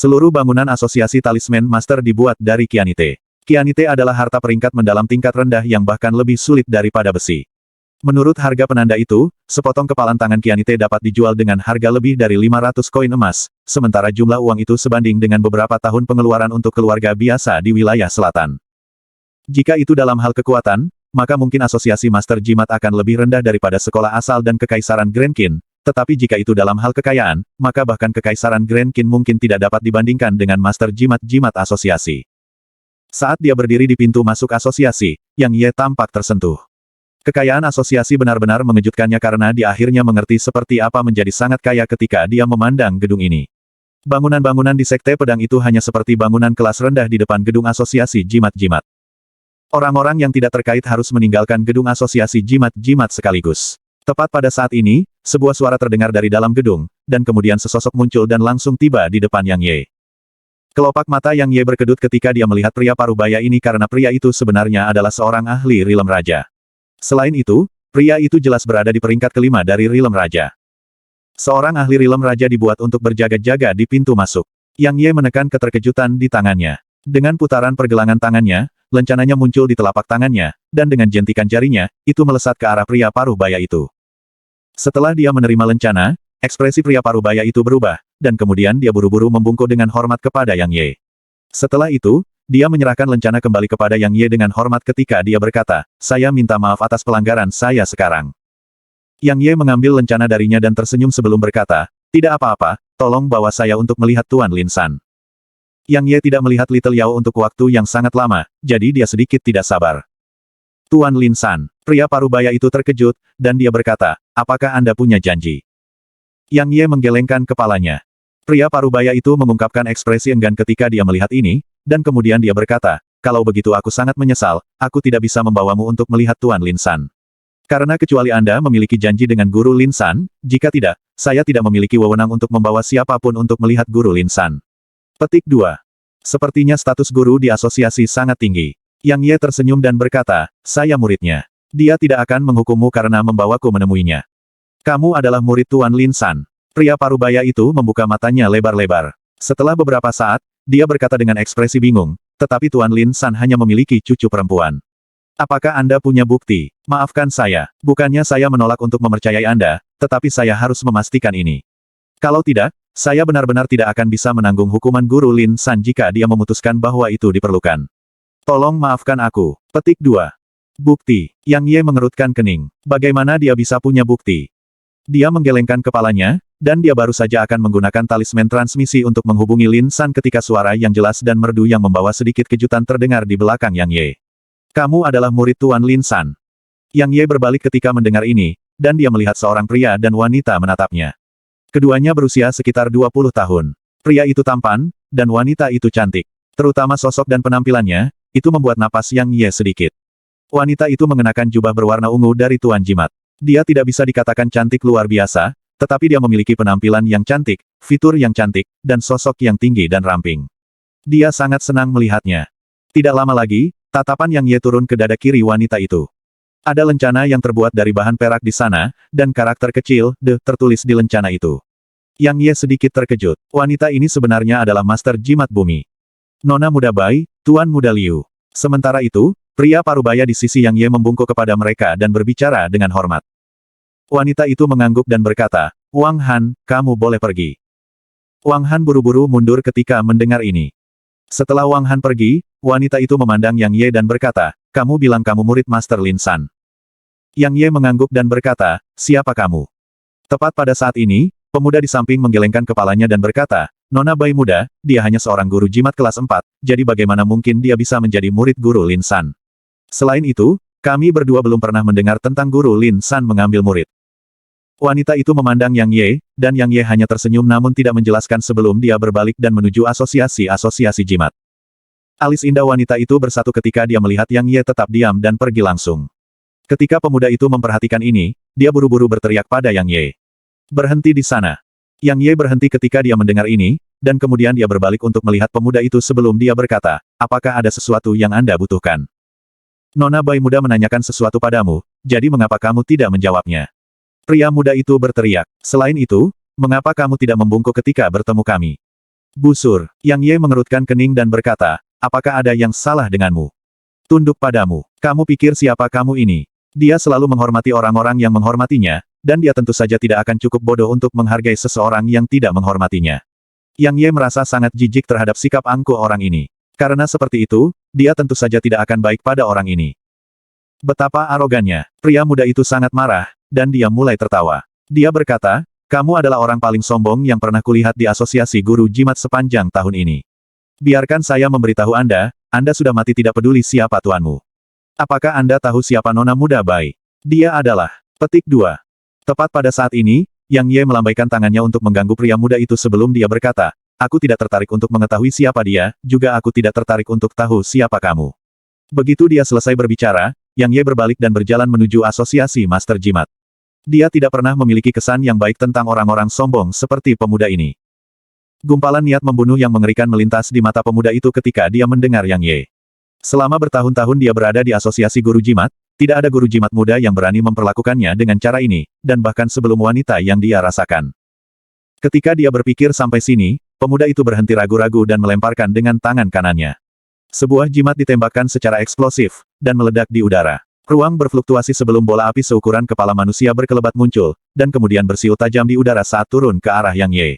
Seluruh bangunan asosiasi talisman master dibuat dari kianite. Kianite adalah harta peringkat mendalam tingkat rendah yang bahkan lebih sulit daripada besi. Menurut harga penanda itu, sepotong kepalan tangan kianite dapat dijual dengan harga lebih dari 500 koin emas, sementara jumlah uang itu sebanding dengan beberapa tahun pengeluaran untuk keluarga biasa di wilayah selatan. Jika itu dalam hal kekuatan, maka mungkin asosiasi master jimat akan lebih rendah daripada sekolah asal dan kekaisaran Grand Qin. Tetapi jika itu dalam hal kekayaan, maka bahkan kekaisaran Grand Qin mungkin tidak dapat dibandingkan dengan master jimat-jimat asosiasi. Saat dia berdiri di pintu masuk asosiasi, Yang Ye tampak tersentuh. Kekayaan asosiasi benar-benar mengejutkannya karena dia akhirnya mengerti seperti apa menjadi sangat kaya ketika dia memandang gedung ini. Bangunan-bangunan di Sekte Pedang itu hanya seperti bangunan kelas rendah di depan gedung asosiasi jimat-jimat. Orang-orang yang tidak terkait harus meninggalkan gedung asosiasi jimat-jimat sekaligus. Tepat pada saat ini, sebuah suara terdengar dari dalam gedung, dan kemudian sesosok muncul dan langsung tiba di depan Yang Ye. Kelopak mata Yang Ye berkedut ketika dia melihat pria parubaya ini karena pria itu sebenarnya adalah seorang ahli Rilem Raja. Selain itu, pria itu jelas berada di peringkat kelima dari Rilem Raja. Seorang ahli Rilem Raja dibuat untuk berjaga-jaga di pintu masuk. Yang Ye menekan keterkejutan di tangannya. Dengan putaran pergelangan tangannya, lencananya muncul di telapak tangannya, dan dengan jentikan jarinya, itu melesat ke arah pria parubaya itu. Setelah dia menerima lencana, ekspresi pria parubaya itu berubah, dan kemudian dia buru-buru membungkuk dengan hormat kepada Yang Ye. Setelah itu, dia menyerahkan lencana kembali kepada Yang Ye dengan hormat ketika dia berkata, "Saya minta maaf atas pelanggaran saya sekarang." Yang Ye mengambil lencana darinya dan tersenyum sebelum berkata, "Tidak apa-apa, tolong bawa saya untuk melihat Tuan Lin San." Yang Ye tidak melihat Little Yao untuk waktu yang sangat lama, jadi dia sedikit tidak sabar. "Tuan Lin San." Pria parubaya itu terkejut, dan dia berkata, "Apakah Anda punya janji?" Yang Ye menggelengkan kepalanya. Pria parubaya itu mengungkapkan ekspresi enggan ketika dia melihat ini, dan kemudian dia berkata, "Kalau begitu aku sangat menyesal, aku tidak bisa membawamu untuk melihat Tuan Lin San. Karena kecuali Anda memiliki janji dengan Guru Lin San, jika tidak, saya tidak memiliki wewenang untuk membawa siapapun untuk melihat Guru Lin San." Petik 2. Sepertinya status guru di asosiasi sangat tinggi. Yang Ye tersenyum dan berkata, "Saya muridnya. Dia tidak akan menghukummu karena membawaku menemuinya. Kamu adalah murid Tuan Lin San." Pria parubaya itu membuka matanya lebar-lebar. Setelah beberapa saat, dia berkata dengan ekspresi bingung, "Tetapi Tuan Lin San hanya memiliki cucu perempuan. Apakah Anda punya bukti?" "Maafkan saya, bukannya saya menolak untuk mempercayai Anda, tetapi saya harus memastikan ini. Kalau tidak, saya benar-benar tidak akan bisa menanggung hukuman Guru Lin San jika dia memutuskan bahwa itu diperlukan. Tolong maafkan aku." Petik 2. Bukti. Yang Ye mengerutkan kening. Bagaimana dia bisa punya bukti? Dia menggelengkan kepalanya, dan dia baru saja akan menggunakan talisman transmisi untuk menghubungi Lin San ketika suara yang jelas dan merdu yang membawa sedikit kejutan terdengar di belakang Yang Ye. "Kamu adalah murid Tuan Lin San." Yang Ye berbalik ketika mendengar ini, dan dia melihat seorang pria dan wanita menatapnya. Keduanya berusia sekitar 20 tahun. Pria itu tampan, dan wanita itu cantik. Terutama sosok dan penampilannya, itu membuat napas Yang Ye sedikit. Wanita itu mengenakan jubah berwarna ungu dari Tuan Jimat. Dia tidak bisa dikatakan cantik luar biasa, tetapi dia memiliki penampilan yang cantik, fitur yang cantik, dan sosok yang tinggi dan ramping. Dia sangat senang melihatnya. Tidak lama lagi, tatapan Yang Ye turun ke dada kiri wanita itu. Ada lencana yang terbuat dari bahan perak di sana, dan karakter kecil, "The" tertulis di lencana itu. Yang Ye sedikit terkejut. Wanita ini sebenarnya adalah Master Jimat Bumi. "Nona muda Bai, Tuan muda Liu." Sementara itu, pria parubaya di sisi Yang Ye membungkuk kepada mereka dan berbicara dengan hormat. Wanita itu mengangguk dan berkata, "Wang Han, kamu boleh pergi." Wang Han buru-buru mundur ketika mendengar ini. Setelah Wang Han pergi, wanita itu memandang Yang Ye dan berkata, "Kamu bilang kamu murid Master Lin San." Yang Ye mengangguk dan berkata, "Siapa kamu?" Tepat pada saat ini, pemuda di samping menggelengkan kepalanya dan berkata, "Nona Bai muda, dia hanya seorang guru jimat kelas 4, jadi bagaimana mungkin dia bisa menjadi murid Guru Lin San? Selain itu, kami berdua belum pernah mendengar tentang Guru Lin San mengambil murid." Wanita itu memandang Yang Ye, dan Yang Ye hanya tersenyum namun tidak menjelaskan sebelum dia berbalik dan menuju asosiasi jimat. Alis indah wanita itu bersatu ketika dia melihat Yang Ye tetap diam dan pergi langsung. Ketika pemuda itu memperhatikan ini, dia buru-buru berteriak pada Yang Ye. "Berhenti di sana." Yang Ye berhenti ketika dia mendengar ini, dan kemudian dia berbalik untuk melihat pemuda itu sebelum dia berkata, "Apakah ada sesuatu yang Anda butuhkan?" "Nona Bai muda menanyakan sesuatu padamu, jadi mengapa kamu tidak menjawabnya?" Pria muda itu berteriak. "Selain itu, mengapa kamu tidak membungkuk ketika bertemu kami?" Busur, Yang Ye mengerutkan kening dan berkata, apakah ada yang salah denganmu? Tunduk padamu. Kamu pikir siapa kamu ini? Dia selalu menghormati orang-orang yang menghormatinya, dan dia tentu saja tidak akan cukup bodoh untuk menghargai seseorang yang tidak menghormatinya. Yang Ye merasa sangat jijik terhadap sikap angkuh orang ini. Karena seperti itu, dia tentu saja tidak akan baik pada orang ini. Betapa arogannya. Pria muda itu sangat marah, dan dia mulai tertawa. Dia berkata, kamu adalah orang paling sombong yang pernah kulihat di asosiasi guru jimat sepanjang tahun ini. Biarkan saya memberitahu Anda sudah mati tidak peduli siapa tuanmu. Apakah Anda tahu siapa nona muda Bai? Dia adalah. Petik 2. Tepat pada saat ini, Yang Ye melambaikan tangannya untuk mengganggu pria muda itu sebelum dia berkata, aku tidak tertarik untuk mengetahui siapa dia, juga aku tidak tertarik untuk tahu siapa kamu. Begitu dia selesai berbicara, Yang Ye berbalik dan berjalan menuju asosiasi Master Jimat. Dia tidak pernah memiliki kesan yang baik tentang orang-orang sombong seperti pemuda ini. Gumpalan niat membunuh yang mengerikan melintas di mata pemuda itu ketika dia mendengar Yang Ye. Selama bertahun-tahun dia berada di asosiasi guru jimat, tidak ada guru jimat muda yang berani memperlakukannya dengan cara ini, dan bahkan sebelum wanita yang dia rasakan. Ketika dia berpikir sampai sini, pemuda itu berhenti ragu-ragu dan melemparkan dengan tangan kanannya. Sebuah jimat ditembakkan secara eksplosif, dan meledak di udara. Ruang berfluktuasi sebelum bola api seukuran kepala manusia berkelebat muncul, dan kemudian bersiul tajam di udara saat turun ke arah Yang Ye.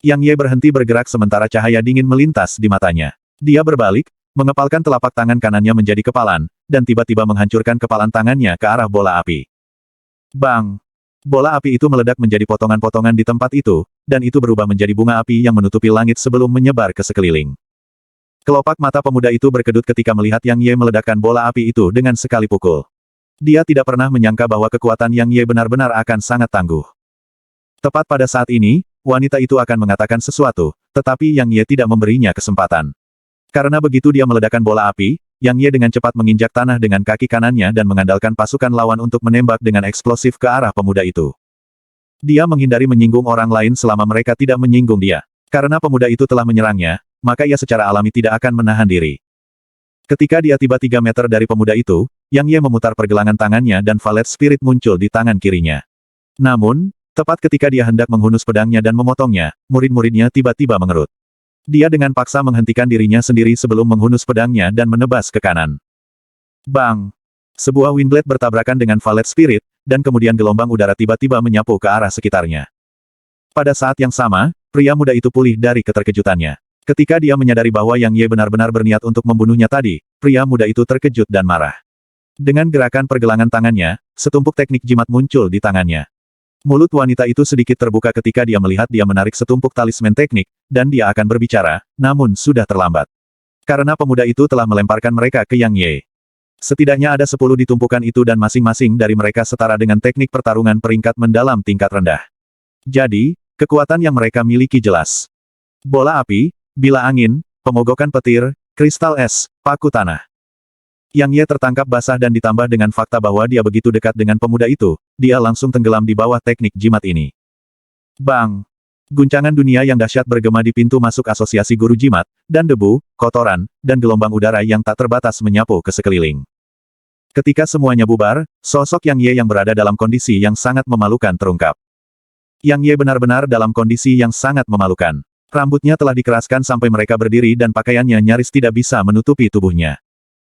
Yang Ye berhenti bergerak sementara cahaya dingin melintas di matanya. Dia berbalik, mengepalkan telapak tangan kanannya menjadi kepalan, dan tiba-tiba menghancurkan kepalan tangannya ke arah bola api. Bang! Bola api itu meledak menjadi potongan-potongan di tempat itu, dan itu berubah menjadi bunga api yang menutupi langit sebelum menyebar ke sekeliling. Kelopak mata pemuda itu berkedut ketika melihat Yang Ye meledakkan bola api itu dengan sekali pukul. Dia tidak pernah menyangka bahwa kekuatan Yang Ye benar-benar akan sangat tangguh. Tepat pada saat ini, wanita itu akan mengatakan sesuatu, tetapi Yang Ye tidak memberinya kesempatan. Karena begitu dia meledakkan bola api, Yang Ye dengan cepat menginjak tanah dengan kaki kanannya dan mengandalkan pasukan lawan untuk menembak dengan eksplosif ke arah pemuda itu. Dia menghindari menyinggung orang lain selama mereka tidak menyinggung dia. Karena pemuda itu telah menyerangnya, maka ia secara alami tidak akan menahan diri. Ketika dia tiba 3 meter dari pemuda itu, Yang Ye memutar pergelangan tangannya dan valet spirit muncul di tangan kirinya. Namun, tepat ketika dia hendak menghunus pedangnya dan memotongnya, murid-muridnya tiba-tiba mengerut. Dia dengan paksa menghentikan dirinya sendiri sebelum menghunus pedangnya dan menebas ke kanan. Bang! Sebuah windblade bertabrakan dengan valet spirit, dan kemudian gelombang udara tiba-tiba menyapu ke arah sekitarnya. Pada saat yang sama, pria muda itu pulih dari keterkejutannya. Ketika dia menyadari bahwa Yang Ye benar-benar berniat untuk membunuhnya tadi, pria muda itu terkejut dan marah. Dengan gerakan pergelangan tangannya, setumpuk teknik jimat muncul di tangannya. Mulut wanita itu sedikit terbuka ketika dia melihat dia menarik setumpuk talisman teknik, dan dia akan berbicara, namun sudah terlambat. Karena pemuda itu telah melemparkan mereka ke Yang Ye. Setidaknya ada 10 di tumpukan itu dan masing-masing dari mereka setara dengan teknik pertarungan peringkat mendalam tingkat rendah. Jadi, kekuatan yang mereka miliki jelas. Bola api, bila angin, pemogokan petir, kristal es, paku tanah. Yang Ye tertangkap basah dan ditambah dengan fakta bahwa dia begitu dekat dengan pemuda itu, dia langsung tenggelam di bawah teknik jimat ini. Bang! Guncangan dunia yang dahsyat bergema di pintu masuk asosiasi guru jimat, dan debu, kotoran, dan gelombang udara yang tak terbatas menyapu ke sekeliling. Ketika semuanya bubar, sosok Yang Ye yang berada dalam kondisi yang sangat memalukan terungkap. Yang Ye benar-benar dalam kondisi yang sangat memalukan. Rambutnya telah dikeraskan sampai mereka berdiri dan pakaiannya nyaris tidak bisa menutupi tubuhnya.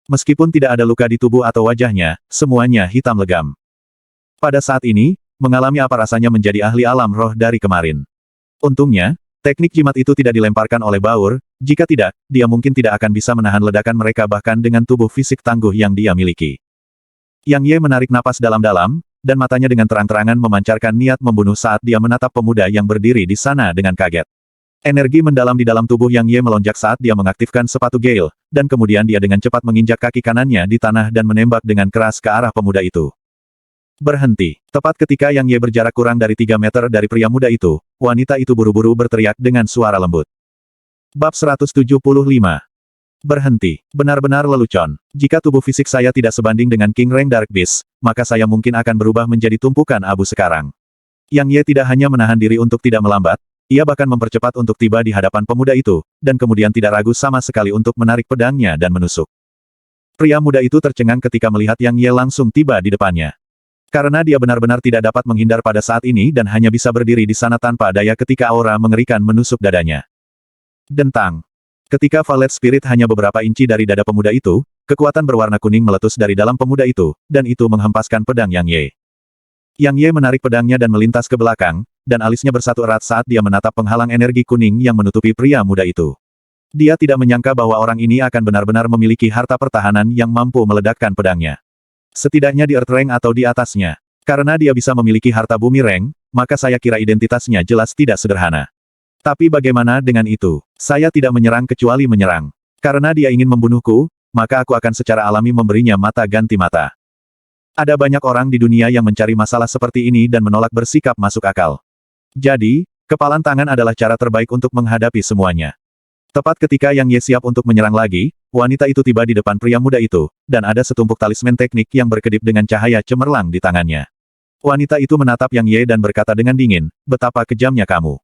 Meskipun tidak ada luka di tubuh atau wajahnya, semuanya hitam legam. Pada saat ini, mengalami apa rasanya menjadi ahli alam roh dari kemarin. Untungnya, teknik jimat itu tidak dilemparkan oleh Baur, jika tidak, dia mungkin tidak akan bisa menahan ledakan mereka bahkan dengan tubuh fisik tangguh yang dia miliki. Yang Ye menarik napas dalam-dalam, dan matanya dengan terang-terangan memancarkan niat membunuh saat dia menatap pemuda yang berdiri di sana dengan kaget. Energi mendalam di dalam tubuh Yang Ye melonjak saat dia mengaktifkan sepatu Gale, dan kemudian dia dengan cepat menginjak kaki kanannya di tanah dan menembak dengan keras ke arah pemuda itu. Berhenti. Tepat ketika Yang Ye berjarak kurang dari 3 meter dari pria muda itu, wanita itu buru-buru berteriak dengan suara lembut. Bab 175. Berhenti. Benar-benar lelucon. Jika tubuh fisik saya tidak sebanding dengan King Rank Dark Beast, maka saya mungkin akan berubah menjadi tumpukan abu sekarang. Yang Ye tidak hanya menahan diri untuk tidak melambat, ia bahkan mempercepat untuk tiba di hadapan pemuda itu, dan kemudian tidak ragu sama sekali untuk menarik pedangnya dan menusuk. Pria muda itu tercengang ketika melihat Yang Ye langsung tiba di depannya. Karena dia benar-benar tidak dapat menghindar pada saat ini dan hanya bisa berdiri di sana tanpa daya ketika aura mengerikan menusuk dadanya. Dentang. Ketika Violet Spirit hanya beberapa inci dari dada pemuda itu, kekuatan berwarna kuning meletus dari dalam pemuda itu, dan itu menghempaskan pedang Yang Ye. Yang Ye menarik pedangnya dan melintas ke belakang, dan alisnya bersatu erat saat dia menatap penghalang energi kuning yang menutupi pria muda itu. Dia tidak menyangka bahwa orang ini akan benar-benar memiliki harta pertahanan yang mampu meledakkan pedangnya. Setidaknya di Earth Rank atau di atasnya. Karena dia bisa memiliki harta bumi rank, maka saya kira identitasnya jelas tidak sederhana. Tapi bagaimana dengan itu? Saya tidak menyerang kecuali menyerang. Karena dia ingin membunuhku, maka aku akan secara alami memberinya mata ganti mata. Ada banyak orang di dunia yang mencari masalah seperti ini dan menolak bersikap masuk akal. Jadi, kepalan tangan adalah cara terbaik untuk menghadapi semuanya. Tepat ketika Yang Ye siap untuk menyerang lagi, wanita itu tiba di depan pria muda itu, dan ada setumpuk talisman teknik yang berkedip dengan cahaya cemerlang di tangannya. Wanita itu menatap Yang Ye dan berkata dengan dingin, betapa kejamnya kamu.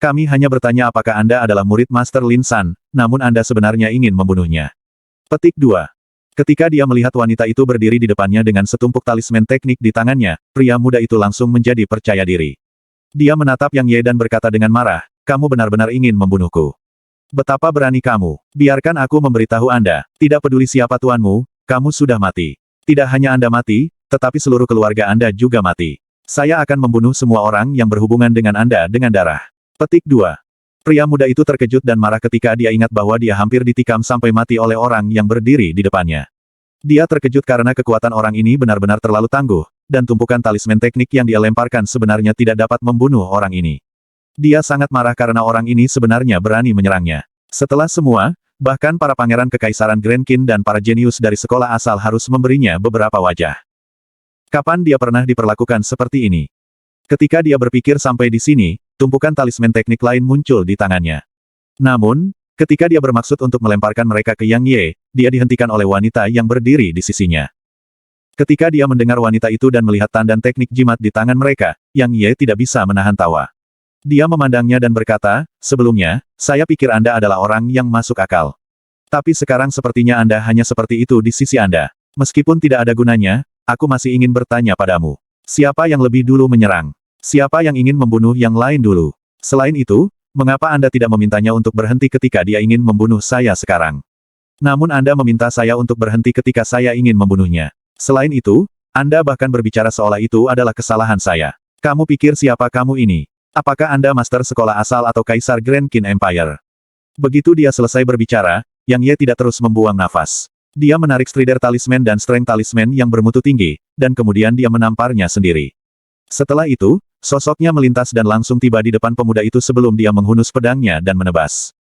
Kami hanya bertanya apakah Anda adalah murid Master Lin San, namun Anda sebenarnya ingin membunuhnya. Petik 2. Ketika dia melihat wanita itu berdiri di depannya dengan setumpuk talisman teknik di tangannya, pria muda itu langsung menjadi percaya diri. Dia menatap Yang Ye dan berkata dengan marah, kamu benar-benar ingin membunuhku. Betapa berani kamu. Biarkan aku memberitahu Anda, tidak peduli siapa tuanmu, kamu sudah mati. Tidak hanya Anda mati, tetapi seluruh keluarga Anda juga mati. Saya akan membunuh semua orang yang berhubungan dengan Anda dengan darah. Petik 2. Pria muda itu terkejut dan marah ketika dia ingat bahwa dia hampir ditikam sampai mati oleh orang yang berdiri di depannya. Dia terkejut karena kekuatan orang ini benar-benar terlalu tangguh, dan tumpukan talisman teknik yang dia lemparkan sebenarnya tidak dapat membunuh orang ini. Dia sangat marah karena orang ini sebenarnya berani menyerangnya. Setelah semua, bahkan para pangeran kekaisaran Grand Qin dan para jenius dari sekolah asal harus memberinya beberapa wajah. Kapan dia pernah diperlakukan seperti ini? Ketika dia berpikir sampai di sini, tumpukan talisman teknik lain muncul di tangannya. Namun, ketika dia bermaksud untuk melemparkan mereka ke Yang Ye, dia dihentikan oleh wanita yang berdiri di sisinya. Ketika dia mendengar wanita itu dan melihat tandan teknik jimat di tangan mereka, Yang Ye tidak bisa menahan tawa. Dia memandangnya dan berkata, sebelumnya, saya pikir Anda adalah orang yang masuk akal. Tapi sekarang sepertinya Anda hanya seperti itu di sisi Anda. Meskipun tidak ada gunanya, aku masih ingin bertanya padamu. Siapa yang lebih dulu menyerang? Siapa yang ingin membunuh yang lain dulu? Selain itu, mengapa Anda tidak memintanya untuk berhenti ketika dia ingin membunuh saya sekarang? Namun Anda meminta saya untuk berhenti ketika saya ingin membunuhnya. Selain itu, Anda bahkan berbicara seolah itu adalah kesalahan saya. Kamu pikir siapa kamu ini? Apakah Anda master sekolah asal atau kaisar Grand Qin Empire? Begitu dia selesai berbicara, Yang Ye tidak terus membuang nafas. Dia menarik Strider Talisman dan Strength Talisman yang bermutu tinggi, dan kemudian dia menamparnya sendiri. Setelah itu, sosoknya melintas dan langsung tiba di depan pemuda itu sebelum dia menghunus pedangnya dan menebas.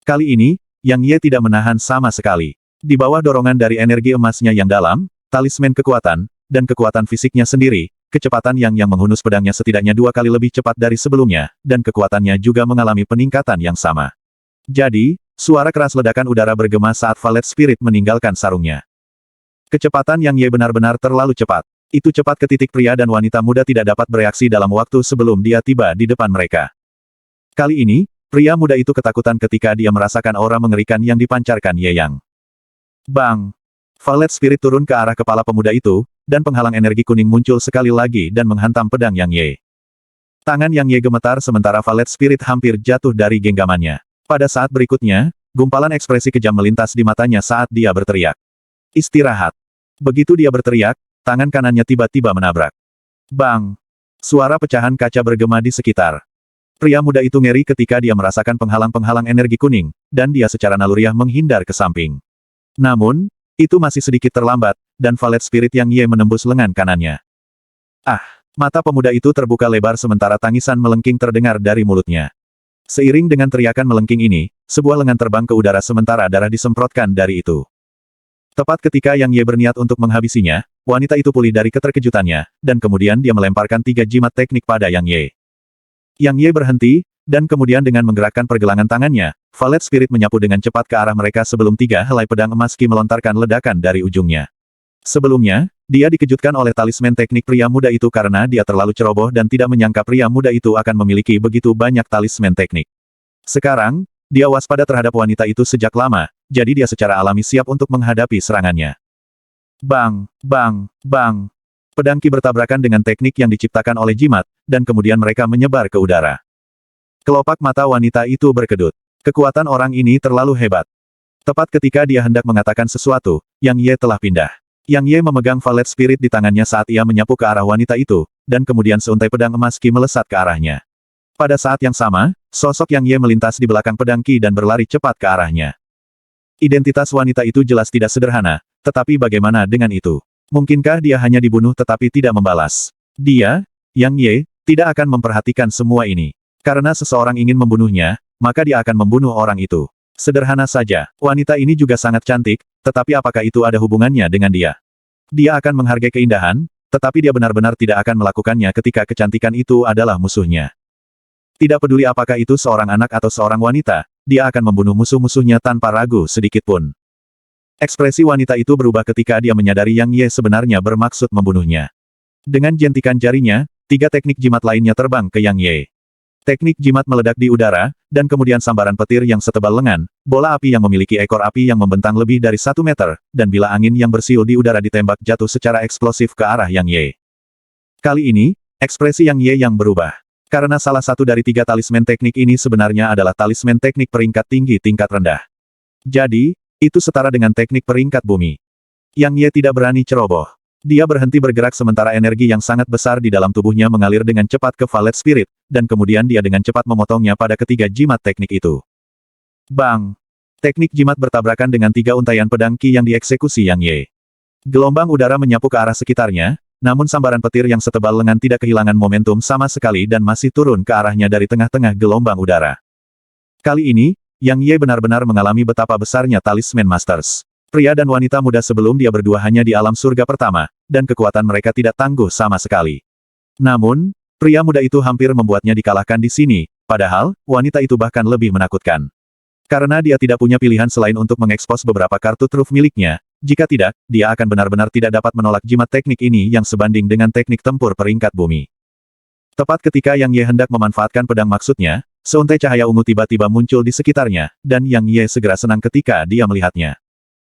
Kali ini, Yang Ye tidak menahan sama sekali. Di bawah dorongan dari energi emasnya yang dalam, talisman kekuatan, dan kekuatan fisiknya sendiri, kecepatan yang menghunus pedangnya setidaknya 2 kali lebih cepat dari sebelumnya, dan kekuatannya juga mengalami peningkatan yang sama. Jadi, suara keras ledakan udara bergema saat Violet Spirit meninggalkan sarungnya. Kecepatan Yang Ye benar-benar terlalu cepat. Itu cepat ke titik pria dan wanita muda tidak dapat bereaksi dalam waktu sebelum dia tiba di depan mereka. Kali ini, pria muda itu ketakutan ketika dia merasakan aura mengerikan yang dipancarkan Ye Yang. Bang! Violet Spirit turun ke arah kepala pemuda itu, dan penghalang energi kuning muncul sekali lagi dan menghantam pedang Yang Ye. Tangan Yang Ye gemetar sementara Violet Spirit hampir jatuh dari genggamannya. Pada saat berikutnya, gumpalan ekspresi kejam melintas di matanya saat dia berteriak. Istirahat. Begitu dia berteriak, tangan kanannya tiba-tiba menabrak. Bang! Suara pecahan kaca bergema di sekitar. Pria muda itu ngeri ketika dia merasakan penghalang-penghalang energi kuning, dan dia secara naluriah menghindar ke samping. Namun, itu masih sedikit terlambat, dan Violet Spirit Yang Ye menembus lengan kanannya. Ah! Mata pemuda itu terbuka lebar sementara tangisan melengking terdengar dari mulutnya. Seiring dengan teriakan melengking ini, sebuah lengan terbang ke udara sementara darah disemprotkan dari itu. Tepat ketika Yang Ye berniat untuk menghabisinya, wanita itu pulih dari keterkejutannya, dan kemudian dia melemparkan 3 jimat teknik pada Yang Ye. Yang Ye berhenti, dan kemudian dengan menggerakkan pergelangan tangannya, Violet Spirit menyapu dengan cepat ke arah mereka sebelum 3 helai pedang emas Qi melontarkan ledakan dari ujungnya. Sebelumnya, dia dikejutkan oleh talisman teknik pria muda itu karena dia terlalu ceroboh dan tidak menyangka pria muda itu akan memiliki begitu banyak talisman teknik. Sekarang, dia waspada terhadap wanita itu sejak lama, jadi dia secara alami siap untuk menghadapi serangannya. Bang! Bang! Bang! Pedang Qi bertabrakan dengan teknik yang diciptakan oleh jimat, dan kemudian mereka menyebar ke udara. Kelopak mata wanita itu berkedut. Kekuatan orang ini terlalu hebat. Tepat ketika dia hendak mengatakan sesuatu, Yang Ye telah pindah. Yang Ye memegang Valet Spirit di tangannya saat ia menyapu ke arah wanita itu, dan kemudian seuntai pedang emas Qi melesat ke arahnya. Pada saat yang sama, sosok Yang Ye melintas di belakang pedang Qi dan berlari cepat ke arahnya. Identitas wanita itu jelas tidak sederhana, tetapi bagaimana dengan itu? Mungkinkah dia hanya dibunuh tetapi tidak membalas? Dia, Yang Ye, tidak akan memperhatikan semua ini. Karena seseorang ingin membunuhnya, maka dia akan membunuh orang itu. Sederhana saja, wanita ini juga sangat cantik, tetapi apakah itu ada hubungannya dengan dia? Dia akan menghargai keindahan, tetapi dia benar-benar tidak akan melakukannya ketika kecantikan itu adalah musuhnya. Tidak peduli apakah itu seorang anak atau seorang wanita, dia akan membunuh musuh-musuhnya tanpa ragu sedikitpun. Ekspresi wanita itu berubah ketika dia menyadari Yang Ye sebenarnya bermaksud membunuhnya. Dengan jentikan jarinya, 3 teknik jimat lainnya terbang ke Yang Ye. Teknik jimat meledak di udara, dan kemudian sambaran petir yang setebal lengan, bola api yang memiliki ekor api yang membentang lebih dari 1 meter, dan bila angin yang bersiul di udara ditembak jatuh secara eksplosif ke arah Yang Ye. Kali ini, ekspresi Yang Ye yang berubah. Karena salah satu dari 3 talisman teknik ini sebenarnya adalah talisman teknik peringkat tinggi tingkat rendah. Jadi, itu setara dengan teknik peringkat bumi. Yang Ye tidak berani ceroboh. Dia berhenti bergerak sementara energi yang sangat besar di dalam tubuhnya mengalir dengan cepat ke Valet Spirit, dan kemudian dia dengan cepat memotongnya pada ketiga jimat teknik itu. Bang! Teknik jimat bertabrakan dengan 3 untaian pedang Qi yang dieksekusi Yang Ye. Gelombang udara menyapu ke arah sekitarnya, namun sambaran petir yang setebal lengan tidak kehilangan momentum sama sekali dan masih turun ke arahnya dari tengah-tengah gelombang udara. Kali ini, Yang Ye benar-benar mengalami betapa besarnya talisman Masters. Pria dan wanita muda sebelum dia berdua hanya di alam surga pertama, dan kekuatan mereka tidak tangguh sama sekali. Namun, pria muda itu hampir membuatnya dikalahkan di sini, padahal, wanita itu bahkan lebih menakutkan. Karena dia tidak punya pilihan selain untuk mengekspos beberapa kartu truf miliknya, jika tidak, dia akan benar-benar tidak dapat menolak jimat teknik ini yang sebanding dengan teknik tempur peringkat bumi. Tepat ketika Yang Ye hendak memanfaatkan pedang maksudnya, seuntai cahaya ungu tiba-tiba muncul di sekitarnya, dan Yang Ye segera senang ketika dia melihatnya.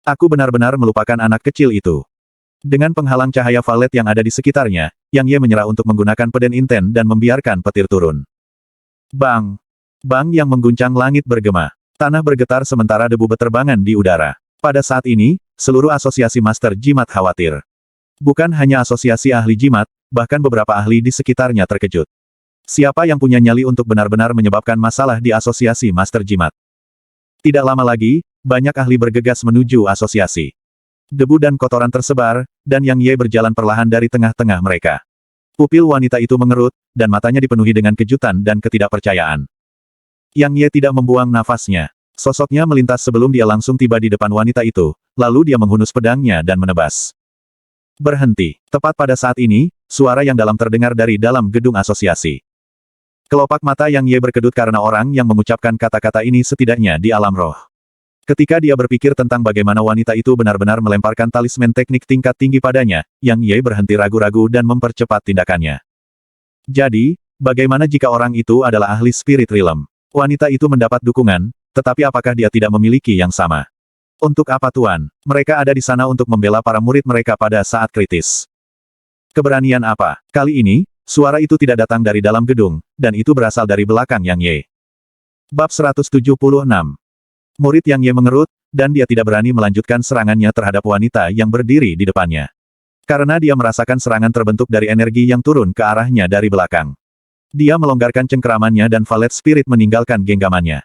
Aku benar-benar melupakan anak kecil itu. Dengan penghalang cahaya valet yang ada di sekitarnya, Yang Ye menyerah untuk menggunakan pedang inten dan membiarkan petir turun. Bang! Bang yang mengguncang langit bergema. Tanah bergetar sementara debu berterbangan di udara. Pada saat ini, seluruh asosiasi Master Jimat khawatir. Bukan hanya asosiasi ahli jimat, bahkan beberapa ahli di sekitarnya terkejut. Siapa yang punya nyali untuk benar-benar menyebabkan masalah di asosiasi Master Jimat? Tidak lama lagi, banyak ahli bergegas menuju asosiasi. Debu dan kotoran tersebar, dan Yang Ye berjalan perlahan dari tengah-tengah mereka. Pupil wanita itu mengerut, dan matanya dipenuhi dengan kejutan dan ketidakpercayaan. Yang Ye tidak membuang nafasnya. Sosoknya melintas sebelum dia langsung tiba di depan wanita itu, lalu dia menghunus pedangnya dan menebas. Berhenti. Tepat pada saat ini, suara yang dalam terdengar dari dalam gedung asosiasi. Kelopak mata Yang Ye berkedut karena orang yang mengucapkan kata-kata ini setidaknya di alam roh. Ketika dia berpikir tentang bagaimana wanita itu benar-benar melemparkan talisman teknik tingkat tinggi padanya, Yang Ye berhenti ragu-ragu dan mempercepat tindakannya. Jadi, bagaimana jika orang itu adalah ahli spirit realm? Wanita itu mendapat dukungan, tetapi apakah dia tidak memiliki yang sama? Untuk apa Tuan? Mereka ada di sana untuk membela para murid mereka pada saat kritis. Keberanian apa? Kali ini, suara itu tidak datang dari dalam gedung, dan itu berasal dari belakang Yang Ye. Bab 176. Murid Yang Ye mengerut, dan dia tidak berani melanjutkan serangannya terhadap wanita yang berdiri di depannya. Karena dia merasakan serangan terbentuk dari energi yang turun ke arahnya dari belakang. Dia melonggarkan cengkeramannya dan Valet Spirit meninggalkan genggamannya.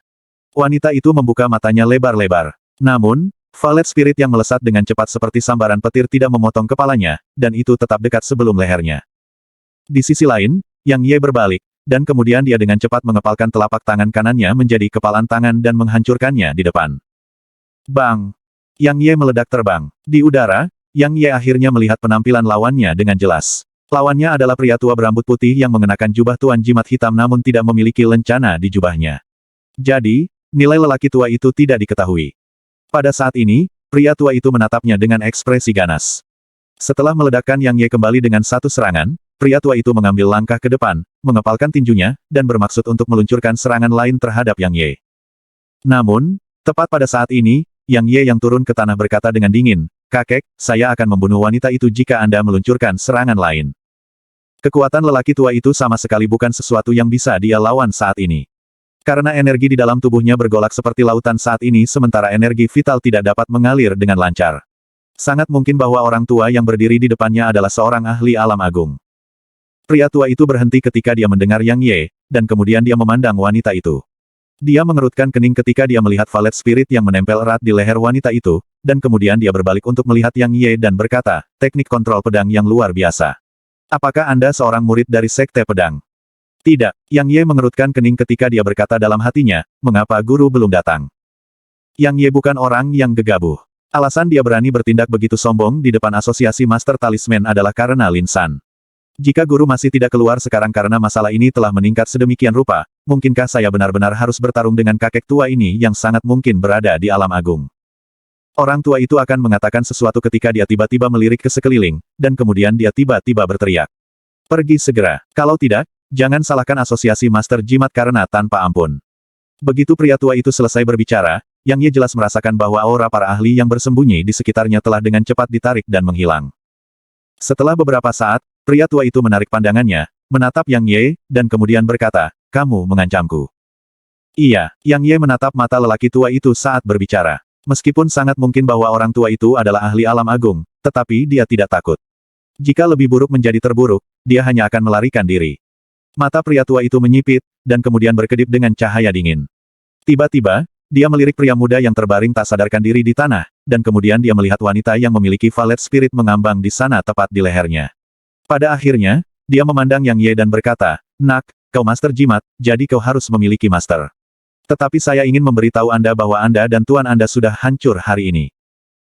Wanita itu membuka matanya lebar-lebar. Namun, Valet Spirit yang melesat dengan cepat seperti sambaran petir tidak memotong kepalanya, dan itu tetap dekat sebelum lehernya. Di sisi lain, Yang Ye berbalik, dan kemudian dia dengan cepat mengepalkan telapak tangan kanannya menjadi kepalan tangan dan menghancurkannya di depan. Bang! Yang Ye meledak terbang. Di udara, Yang Ye akhirnya melihat penampilan lawannya dengan jelas. Lawannya adalah pria tua berambut putih yang mengenakan jubah tuan jimat hitam namun tidak memiliki lencana di jubahnya. Jadi, nilai lelaki tua itu tidak diketahui. Pada saat ini, pria tua itu menatapnya dengan ekspresi ganas. Setelah meledakkan Yang Ye kembali dengan satu serangan, pria tua itu mengambil langkah ke depan, mengepalkan tinjunya, dan bermaksud untuk meluncurkan serangan lain terhadap Yang Ye. Namun, tepat pada saat ini, Yang Ye yang turun ke tanah berkata dengan dingin, "Kakek, saya akan membunuh wanita itu jika Anda meluncurkan serangan lain." Kekuatan lelaki tua itu sama sekali bukan sesuatu yang bisa dia lawan saat ini. Karena energi di dalam tubuhnya bergolak seperti lautan saat ini sementara energi vital tidak dapat mengalir dengan lancar. Sangat mungkin bahwa orang tua yang berdiri di depannya adalah seorang ahli alam agung. Pria tua itu berhenti ketika dia mendengar Yang Ye, dan kemudian dia memandang wanita itu. Dia mengerutkan kening ketika dia melihat valet spirit yang menempel erat di leher wanita itu, dan kemudian dia berbalik untuk melihat Yang Ye dan berkata, teknik kontrol pedang yang luar biasa. Apakah Anda seorang murid dari Sekte Pedang? Tidak, Yang Ye mengerutkan kening ketika dia berkata dalam hatinya, mengapa guru belum datang? Yang Ye bukan orang yang gegabah. Alasan dia berani bertindak begitu sombong di depan asosiasi Master Talisman adalah karena Lin San. Jika guru masih tidak keluar sekarang karena masalah ini telah meningkat sedemikian rupa, mungkinkah saya benar-benar harus bertarung dengan kakek tua ini yang sangat mungkin berada di alam agung? Orang tua itu akan mengatakan sesuatu ketika dia tiba-tiba melirik ke sekeliling, dan kemudian dia tiba-tiba berteriak. Pergi segera, kalau tidak, jangan salahkan asosiasi Master Jimat karena tanpa ampun. Begitu pria tua itu selesai berbicara, Yang Ye jelas merasakan bahwa aura para ahli yang bersembunyi di sekitarnya telah dengan cepat ditarik dan menghilang. Setelah beberapa saat, pria tua itu menarik pandangannya, menatap Yang Ye, dan kemudian berkata, kamu mengancamku. Iya, Yang Ye menatap mata lelaki tua itu saat berbicara. Meskipun sangat mungkin bahwa orang tua itu adalah ahli alam agung, tetapi dia tidak takut. Jika lebih buruk menjadi terburuk, dia hanya akan melarikan diri. Mata pria tua itu menyipit, dan kemudian berkedip dengan cahaya dingin. Tiba-tiba, dia melirik pria muda yang terbaring tak sadarkan diri di tanah, dan kemudian dia melihat wanita yang memiliki valet spirit mengambang di sana tepat di lehernya. Pada akhirnya, dia memandang Yang Ye dan berkata, nak, kau Master Jimat, jadi kau harus memiliki Master. Tetapi saya ingin memberitahu Anda bahwa Anda dan Tuan Anda sudah hancur hari ini.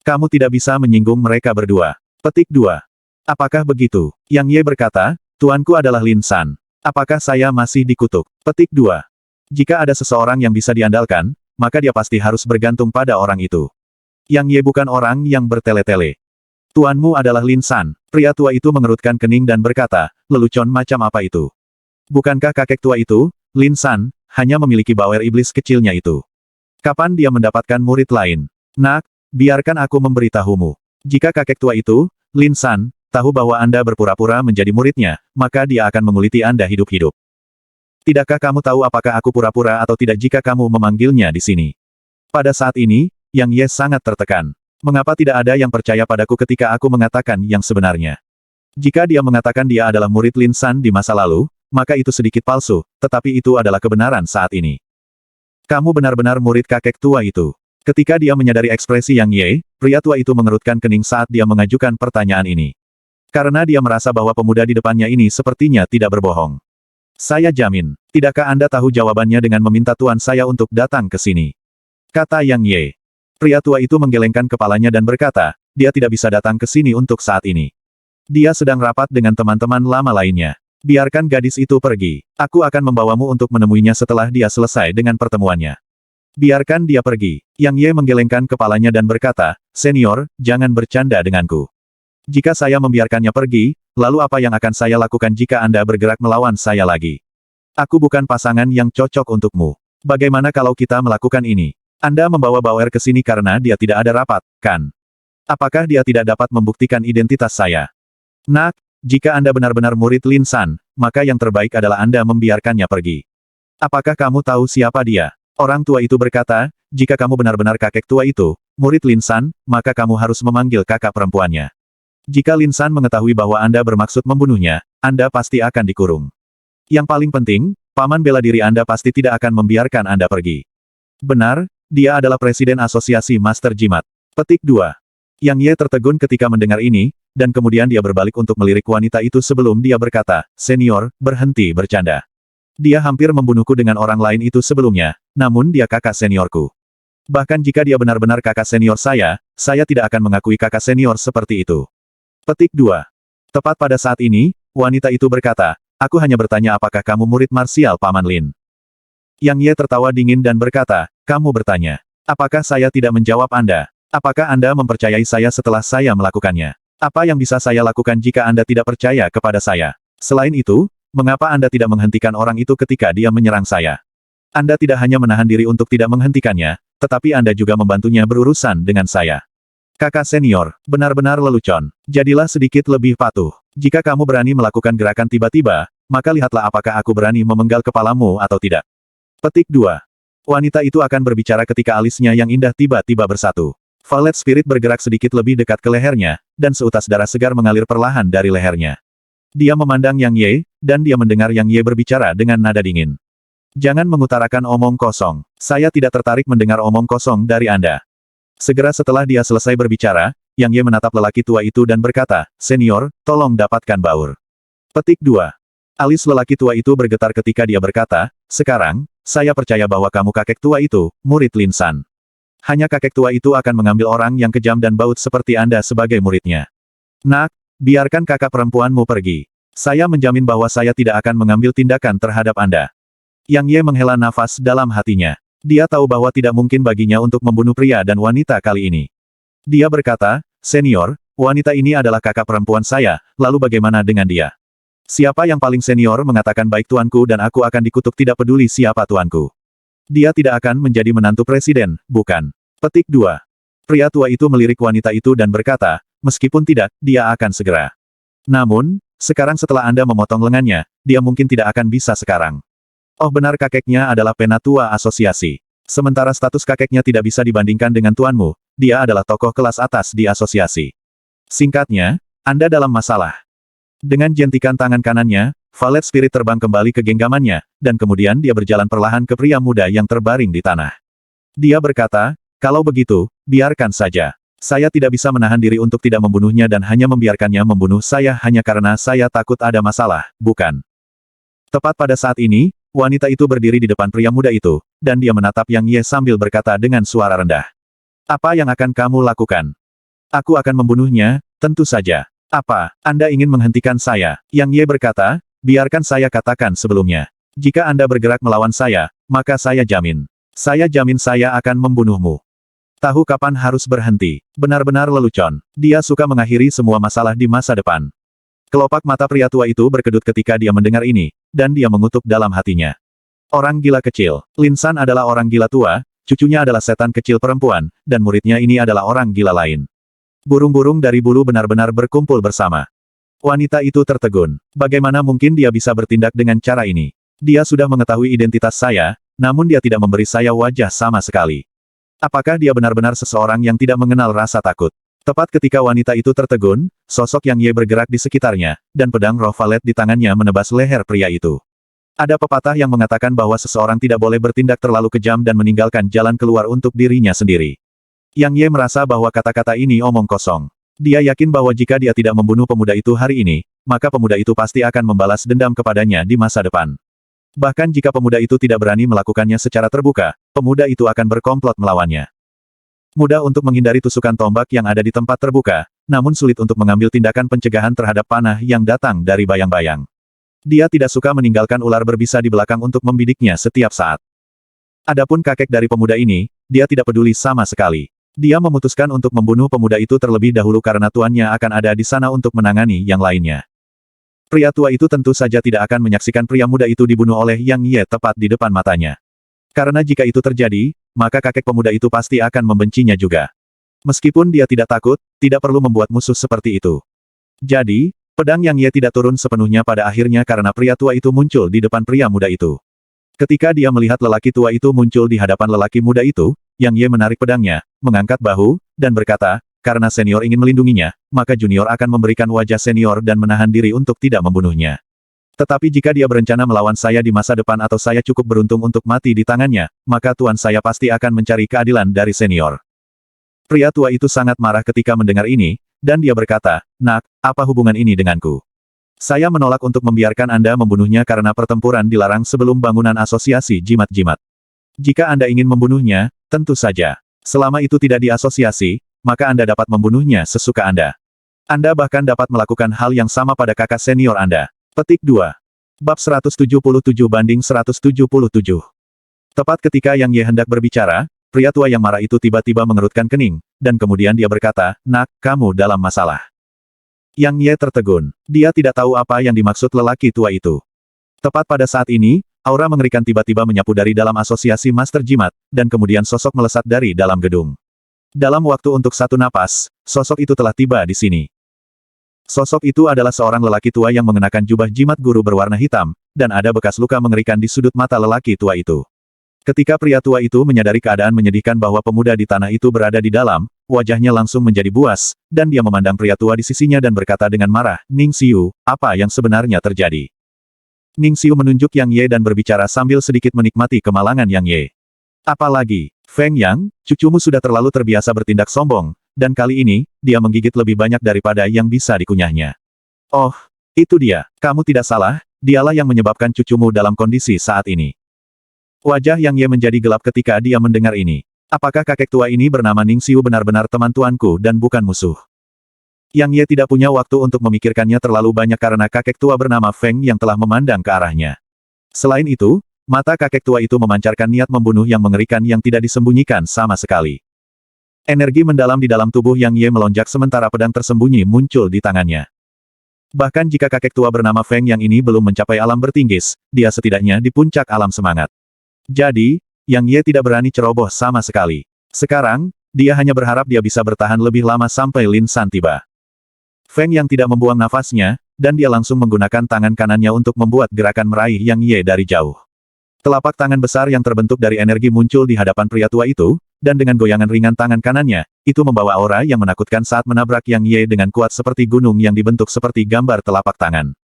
Kamu tidak bisa menyinggung mereka berdua. Petik 2. Apakah begitu? Yang Ye berkata, Tuanku adalah Lin San. Apakah saya masih dikutuk? Petik 2. Jika ada seseorang yang bisa diandalkan, maka dia pasti harus bergantung pada orang itu. Yang Ye bukan orang yang bertele-tele. Tuanmu adalah Lin San. Pria tua itu mengerutkan kening dan berkata, lelucon macam apa itu? Bukankah kakek tua itu, Lin San, hanya memiliki bauer iblis kecilnya itu? Kapan dia mendapatkan murid lain? Nak, biarkan aku memberitahumu. Jika kakek tua itu, Lin San, tahu bahwa Anda berpura-pura menjadi muridnya, maka dia akan menguliti Anda hidup-hidup. Tidakkah kamu tahu apakah aku pura-pura atau tidak jika kamu memanggilnya di sini? Pada saat ini, Yang Ye sangat tertekan. Mengapa tidak ada yang percaya padaku ketika aku mengatakan yang sebenarnya? Jika dia mengatakan dia adalah murid Lin San di masa lalu, maka itu sedikit palsu, tetapi itu adalah kebenaran saat ini. Kamu benar-benar murid kakek tua itu. Ketika dia menyadari ekspresi Yang Ye, pria tua itu mengerutkan kening saat dia mengajukan pertanyaan ini. Karena dia merasa bahwa pemuda di depannya ini sepertinya tidak berbohong. Saya jamin, tidakkah Anda tahu jawabannya dengan meminta tuan saya untuk datang ke sini? Kata Yang Ye. Pria tua itu menggelengkan kepalanya dan berkata, dia tidak bisa datang ke sini untuk saat ini. Dia sedang rapat dengan teman-teman lama lainnya. Biarkan gadis itu pergi. Aku akan membawamu untuk menemuinya setelah dia selesai dengan pertemuannya. Biarkan dia pergi. Yang Ye menggelengkan kepalanya dan berkata, senior, jangan bercanda denganku. Jika saya membiarkannya pergi, lalu apa yang akan saya lakukan jika Anda bergerak melawan saya lagi? Aku bukan pasangan yang cocok untukmu. Bagaimana kalau kita melakukan ini? Anda membawa Bauer ke sini karena dia tidak ada rapat, kan? Apakah dia tidak dapat membuktikan identitas saya? Nak, jika Anda benar-benar murid Lin San, maka yang terbaik adalah Anda membiarkannya pergi. Apakah kamu tahu siapa dia? Orang tua itu berkata, jika kamu benar-benar kakek tua itu, murid Lin San, maka kamu harus memanggil kakak perempuannya. Jika Lin San mengetahui bahwa Anda bermaksud membunuhnya, Anda pasti akan dikurung. Yang paling penting, paman bela diri Anda pasti tidak akan membiarkan Anda pergi. Benar, dia adalah presiden asosiasi Master Jimat. Petik 2. Yang Ye tertegun ketika mendengar ini, dan kemudian dia berbalik untuk melirik wanita itu sebelum dia berkata, senior, berhenti bercanda. Dia hampir membunuhku dengan orang lain itu sebelumnya, namun dia kakak seniorku. Bahkan jika dia benar-benar kakak senior saya tidak akan mengakui kakak senior seperti itu. Petik 2. Tepat pada saat ini, wanita itu berkata, aku hanya bertanya apakah kamu murid marsial Paman Lin. Yang Ye tertawa dingin dan berkata, kamu bertanya. Apakah saya tidak menjawab Anda? Apakah Anda mempercayai saya setelah saya melakukannya? Apa yang bisa saya lakukan jika Anda tidak percaya kepada saya? Selain itu, mengapa Anda tidak menghentikan orang itu ketika dia menyerang saya? Anda tidak hanya menahan diri untuk tidak menghentikannya, tetapi Anda juga membantunya berurusan dengan saya. Kakak senior, benar-benar lelucon. Jadilah sedikit lebih patuh. Jika kamu berani melakukan gerakan tiba-tiba, maka lihatlah apakah aku berani memenggal kepalamu atau tidak. Petik 2. Wanita itu akan berbicara ketika alisnya yang indah tiba-tiba bersatu. Violet Spirit bergerak sedikit lebih dekat ke lehernya, dan seutas darah segar mengalir perlahan dari lehernya. Dia memandang Yang Ye, dan dia mendengar Yang Ye berbicara dengan nada dingin. Jangan mengutarakan omong kosong. Saya tidak tertarik mendengar omong kosong dari Anda. Segera setelah dia selesai berbicara, Yang Ye menatap lelaki tua itu dan berkata, "Senior, tolong dapatkan baur." Petik 2. Alis lelaki tua itu bergetar ketika dia berkata, "Sekarang, saya percaya bahwa kamu kakek tua itu, murid Lin San. Hanya kakek tua itu akan mengambil orang yang kejam dan baut seperti Anda sebagai muridnya. Nak, biarkan kakak perempuanmu pergi. Saya menjamin bahwa saya tidak akan mengambil tindakan terhadap Anda." Yang Ye menghela nafas dalam hatinya. Dia tahu bahwa tidak mungkin baginya untuk membunuh pria dan wanita kali ini. Dia berkata, "Senior, wanita ini adalah kakak perempuan saya, lalu bagaimana dengan dia? Siapa yang paling senior mengatakan baik tuanku dan aku akan dikutuk tidak peduli siapa tuanku. Dia tidak akan menjadi menantu presiden, bukan?" Petik 2. Pria tua itu melirik wanita itu dan berkata, "Meskipun tidak, dia akan segera. Namun, sekarang setelah Anda memotong lengannya, dia mungkin tidak akan bisa sekarang. Oh benar kakeknya adalah penatua asosiasi. Sementara status kakeknya tidak bisa dibandingkan dengan tuanmu, dia adalah tokoh kelas atas di asosiasi. Singkatnya, Anda dalam masalah." Dengan jentikan tangan kanannya, Violet Spirit terbang kembali ke genggamannya, dan kemudian dia berjalan perlahan ke pria muda yang terbaring di tanah. Dia berkata, "Kalau begitu, biarkan saja. Saya tidak bisa menahan diri untuk tidak membunuhnya dan hanya membiarkannya membunuh saya hanya karena saya takut ada masalah, bukan?" Tepat pada saat ini, wanita itu berdiri di depan pria muda itu, dan dia menatap Yang Ye sambil berkata dengan suara rendah. "Apa yang akan kamu lakukan?" "Aku akan membunuhnya, tentu saja." "Apa, Anda ingin menghentikan saya?" Yang Ye berkata, "Biarkan saya katakan sebelumnya. Jika Anda bergerak melawan saya, maka saya jamin saya akan membunuhmu. Tahu kapan harus berhenti." Benar-benar lelucon. Dia suka mengakhiri semua masalah di masa depan. Kelopak mata pria tua itu berkedut ketika dia mendengar ini, dan dia mengutuk dalam hatinya. Orang gila kecil. Lin San adalah orang gila tua, cucunya adalah setan kecil perempuan, dan muridnya ini adalah orang gila lain. Burung-burung dari bulu benar-benar berkumpul bersama. Wanita itu tertegun. Bagaimana mungkin dia bisa bertindak dengan cara ini? Dia sudah mengetahui identitas saya, namun dia tidak memberi saya wajah sama sekali. Apakah dia benar-benar seseorang yang tidak mengenal rasa takut? Tepat ketika wanita itu tertegun, sosok Yang Ye bergerak di sekitarnya, dan pedang roh Valet di tangannya menebas leher pria itu. Ada pepatah yang mengatakan bahwa seseorang tidak boleh bertindak terlalu kejam dan meninggalkan jalan keluar untuk dirinya sendiri. Yang Ye merasa bahwa kata-kata ini omong kosong. Dia yakin bahwa jika dia tidak membunuh pemuda itu hari ini, maka pemuda itu pasti akan membalas dendam kepadanya di masa depan. Bahkan jika pemuda itu tidak berani melakukannya secara terbuka, pemuda itu akan berkomplot melawannya. Mudah untuk menghindari tusukan tombak yang ada di tempat terbuka, namun sulit untuk mengambil tindakan pencegahan terhadap panah yang datang dari bayang-bayang. Dia tidak suka meninggalkan ular berbisa di belakang untuk membidiknya setiap saat. Adapun kakek dari pemuda ini, dia tidak peduli sama sekali. Dia memutuskan untuk membunuh pemuda itu terlebih dahulu karena tuannya akan ada di sana untuk menangani yang lainnya. Pria tua itu tentu saja tidak akan menyaksikan pria muda itu dibunuh oleh Yang Ye tepat di depan matanya. Karena jika itu terjadi, maka kakek pemuda itu pasti akan membencinya juga. Meskipun dia tidak takut, tidak perlu membuat musuh seperti itu. Jadi, pedang Yang Ye tidak turun sepenuhnya pada akhirnya karena pria tua itu muncul di depan pria muda itu. Ketika dia melihat lelaki tua itu muncul di hadapan lelaki muda itu, Yang Ye menarik pedangnya, mengangkat bahu, dan berkata, "Karena senior ingin melindunginya, maka junior akan memberikan wajah senior dan menahan diri untuk tidak membunuhnya. Tetapi jika dia berencana melawan saya di masa depan atau saya cukup beruntung untuk mati di tangannya, maka tuan saya pasti akan mencari keadilan dari senior." Pria tua itu sangat marah ketika mendengar ini, dan dia berkata, "Nak, apa hubungan ini denganku? Saya menolak untuk membiarkan Anda membunuhnya karena pertempuran dilarang sebelum bangunan asosiasi jimat-jimat. Jika Anda ingin membunuhnya, tentu saja. Selama itu tidak di asosiasi, maka Anda dapat membunuhnya sesuka Anda. Anda bahkan dapat melakukan hal yang sama pada kakak senior Anda." Petik 2. Bab 177/177. Tepat ketika Yang Ye hendak berbicara, pria tua yang marah itu tiba-tiba mengerutkan kening, dan kemudian dia berkata, "Nak, kamu dalam masalah." Yang Ye tertegun. Dia tidak tahu apa yang dimaksud lelaki tua itu. Tepat pada saat ini, aura mengerikan tiba-tiba menyapu dari dalam asosiasi Master Jimat, dan kemudian sosok melesat dari dalam gedung. Dalam waktu untuk satu napas, sosok itu telah tiba di sini. Sosok itu adalah seorang lelaki tua yang mengenakan jubah jimat guru berwarna hitam, dan ada bekas luka mengerikan di sudut mata lelaki tua itu. Ketika pria tua itu menyadari keadaan menyedihkan bahwa pemuda di tanah itu berada di dalam, wajahnya langsung menjadi buas, dan dia memandang pria tua di sisinya dan berkata dengan marah, Ning Xiu, apa yang sebenarnya terjadi? Ning Xiu menunjuk Yang Ye dan berbicara sambil sedikit menikmati kemalangan Yang Ye. Apalagi, Feng Yang, cucumu sudah terlalu terbiasa bertindak sombong, dan kali ini, dia menggigit lebih banyak daripada yang bisa dikunyahnya. Oh, itu dia, kamu tidak salah, dialah yang menyebabkan cucumu dalam kondisi saat ini. Wajah Yang Ye menjadi gelap ketika dia mendengar ini. Apakah kakek tua ini bernama Ning Xiu benar-benar teman tuanku dan bukan musuh? Yang Ye tidak punya waktu untuk memikirkannya terlalu banyak karena kakek tua bernama Feng yang telah memandang ke arahnya. Selain itu, mata kakek tua itu memancarkan niat membunuh yang mengerikan yang tidak disembunyikan sama sekali. Energi mendalam di dalam tubuh Yang Ye melonjak sementara pedang tersembunyi muncul di tangannya. Bahkan jika kakek tua bernama Feng yang ini belum mencapai alam bertinggis, dia setidaknya di puncak alam semangat. Jadi, Yang Ye tidak berani ceroboh sama sekali. Sekarang, dia hanya berharap dia bisa bertahan lebih lama sampai Lin San tiba. Feng yang tidak membuang nafasnya, dan dia langsung menggunakan tangan kanannya untuk membuat gerakan meraih Yang Ye dari jauh. Telapak tangan besar yang terbentuk dari energi muncul di hadapan pria tua itu, dan dengan goyangan ringan tangan kanannya, itu membawa aura yang menakutkan saat menabrak Yang Ye dengan kuat seperti gunung yang dibentuk seperti gambar telapak tangan.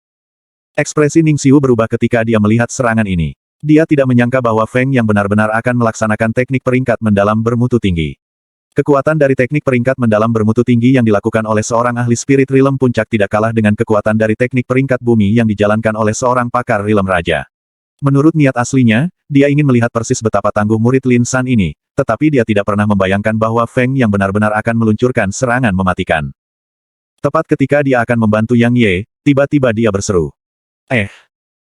Ekspresi Ning Xiu berubah ketika dia melihat serangan ini. Dia tidak menyangka bahwa Feng yang benar-benar akan melaksanakan teknik peringkat mendalam bermutu tinggi. Kekuatan dari teknik peringkat mendalam bermutu tinggi yang dilakukan oleh seorang ahli spirit rilem puncak tidak kalah dengan kekuatan dari teknik peringkat bumi yang dijalankan oleh seorang pakar rilem raja. Menurut niat aslinya, dia ingin melihat persis betapa tangguh murid Lin San ini, tetapi dia tidak pernah membayangkan bahwa Feng yang benar-benar akan meluncurkan serangan mematikan. Tepat ketika dia akan membantu Yang Ye, tiba-tiba dia berseru.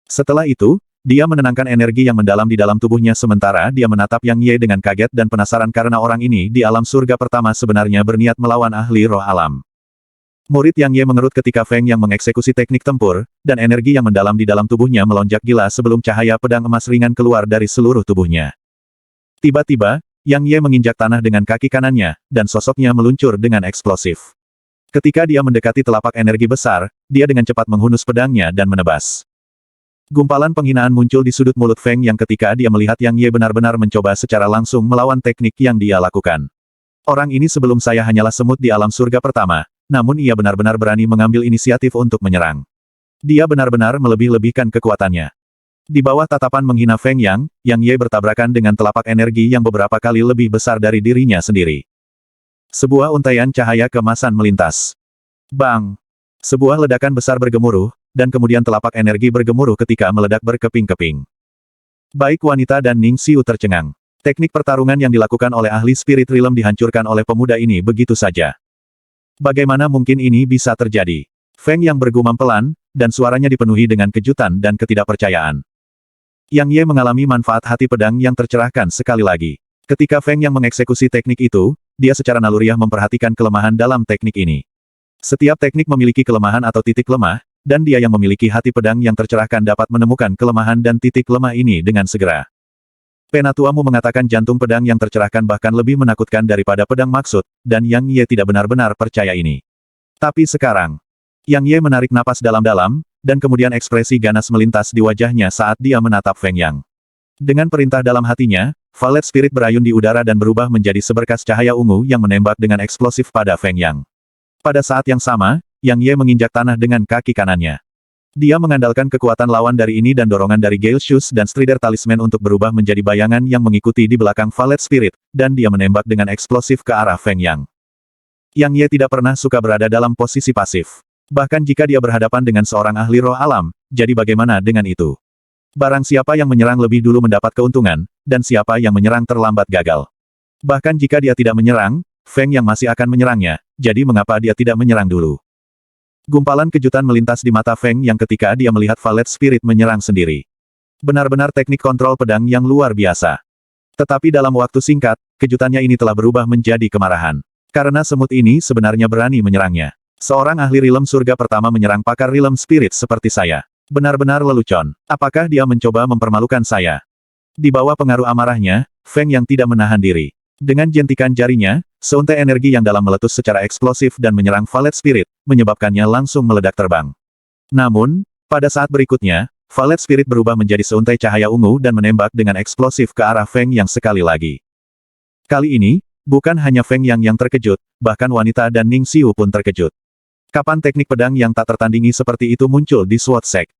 Setelah itu, dia menenangkan energi yang mendalam di dalam tubuhnya sementara dia menatap Yang Ye dengan kaget dan penasaran karena orang ini di alam surga pertama sebenarnya berniat melawan ahli roh alam. Murid Yang Ye mengerut ketika Feng yang mengeksekusi teknik tempur, dan energi yang mendalam di dalam tubuhnya melonjak gila sebelum cahaya pedang emas ringan keluar dari seluruh tubuhnya. Tiba-tiba, Yang Ye menginjak tanah dengan kaki kanannya, dan sosoknya meluncur dengan eksplosif. Ketika dia mendekati telapak energi besar, dia dengan cepat menghunus pedangnya dan menebas. Gumpalan penghinaan muncul di sudut mulut Feng yang ketika dia melihat Yang Ye benar-benar mencoba secara langsung melawan teknik yang dia lakukan. Orang ini sebelum saya hanyalah semut di alam surga pertama, namun ia benar-benar berani mengambil inisiatif untuk menyerang. Dia benar-benar melebih-lebihkan kekuatannya. Di bawah tatapan menghina Feng Yang Ye bertabrakan dengan telapak energi yang beberapa kali lebih besar dari dirinya sendiri. Sebuah untaian cahaya keemasan melintas. Bang! Sebuah ledakan besar bergemuruh, dan kemudian telapak energi bergemuruh ketika meledak berkeping-keping. Baik wanita dan Ning Xiu tercengang. Teknik pertarungan yang dilakukan oleh ahli spirit rilem dihancurkan oleh pemuda ini begitu saja. Bagaimana mungkin ini bisa terjadi? Feng yang bergumam pelan, dan suaranya dipenuhi dengan kejutan dan ketidakpercayaan. Yang Ye mengalami manfaat hati pedang yang tercerahkan sekali lagi. Ketika Feng yang mengeksekusi teknik itu, dia secara naluriah memperhatikan kelemahan dalam teknik ini. Setiap teknik memiliki kelemahan atau titik lemah, dan dia yang memiliki hati pedang yang tercerahkan dapat menemukan kelemahan dan titik lemah ini dengan segera. Penatuamu mengatakan jantung pedang yang tercerahkan bahkan lebih menakutkan daripada pedang maksud, dan Yang Ye tidak benar-benar percaya ini. Tapi sekarang, Yang Ye menarik napas dalam-dalam, dan kemudian ekspresi ganas melintas di wajahnya saat dia menatap Feng Yang. Dengan perintah dalam hatinya, Valet Spirit berayun di udara dan berubah menjadi seberkas cahaya ungu yang menembak dengan eksplosif pada Feng Yang. Pada saat yang sama, Yang Ye menginjak tanah dengan kaki kanannya. Dia mengandalkan kekuatan lawan dari ini dan dorongan dari Gale Shoes dan Strider Talisman untuk berubah menjadi bayangan yang mengikuti di belakang Valet Spirit, dan dia menembak dengan eksplosif ke arah Feng Yang. Yang Ye tidak pernah suka berada dalam posisi pasif. Bahkan jika dia berhadapan dengan seorang ahli roh alam, jadi bagaimana dengan itu? Barang siapa yang menyerang lebih dulu mendapat keuntungan, dan siapa yang menyerang terlambat gagal. Bahkan jika dia tidak menyerang, Feng Yang masih akan menyerangnya, jadi mengapa dia tidak menyerang dulu? Gumpalan kejutan melintas di mata Feng Yang ketika dia melihat Valet Spirit menyerang sendiri. Benar-benar teknik kontrol pedang yang luar biasa. Tetapi dalam waktu singkat, kejutannya ini telah berubah menjadi kemarahan. Karena semut ini sebenarnya berani menyerangnya. Seorang ahli rilem surga pertama menyerang pakar rilem spirit seperti saya. Benar-benar lelucon. Apakah dia mencoba mempermalukan saya? Di bawah pengaruh amarahnya, Feng Yang tidak menahan diri. Dengan jentikan jarinya, seuntai energi yang dalam meletus secara eksplosif dan menyerang Valet Spirit, menyebabkannya langsung meledak terbang. Namun, pada saat berikutnya, Violet Spirit berubah menjadi seuntai cahaya ungu dan menembak dengan eksplosif ke arah Feng Yang sekali lagi. Kali ini, bukan hanya Feng Yang yang terkejut, bahkan wanita dan Ning Xiu pun terkejut. Kapan teknik pedang yang tak tertandingi seperti itu muncul di Sword Sect?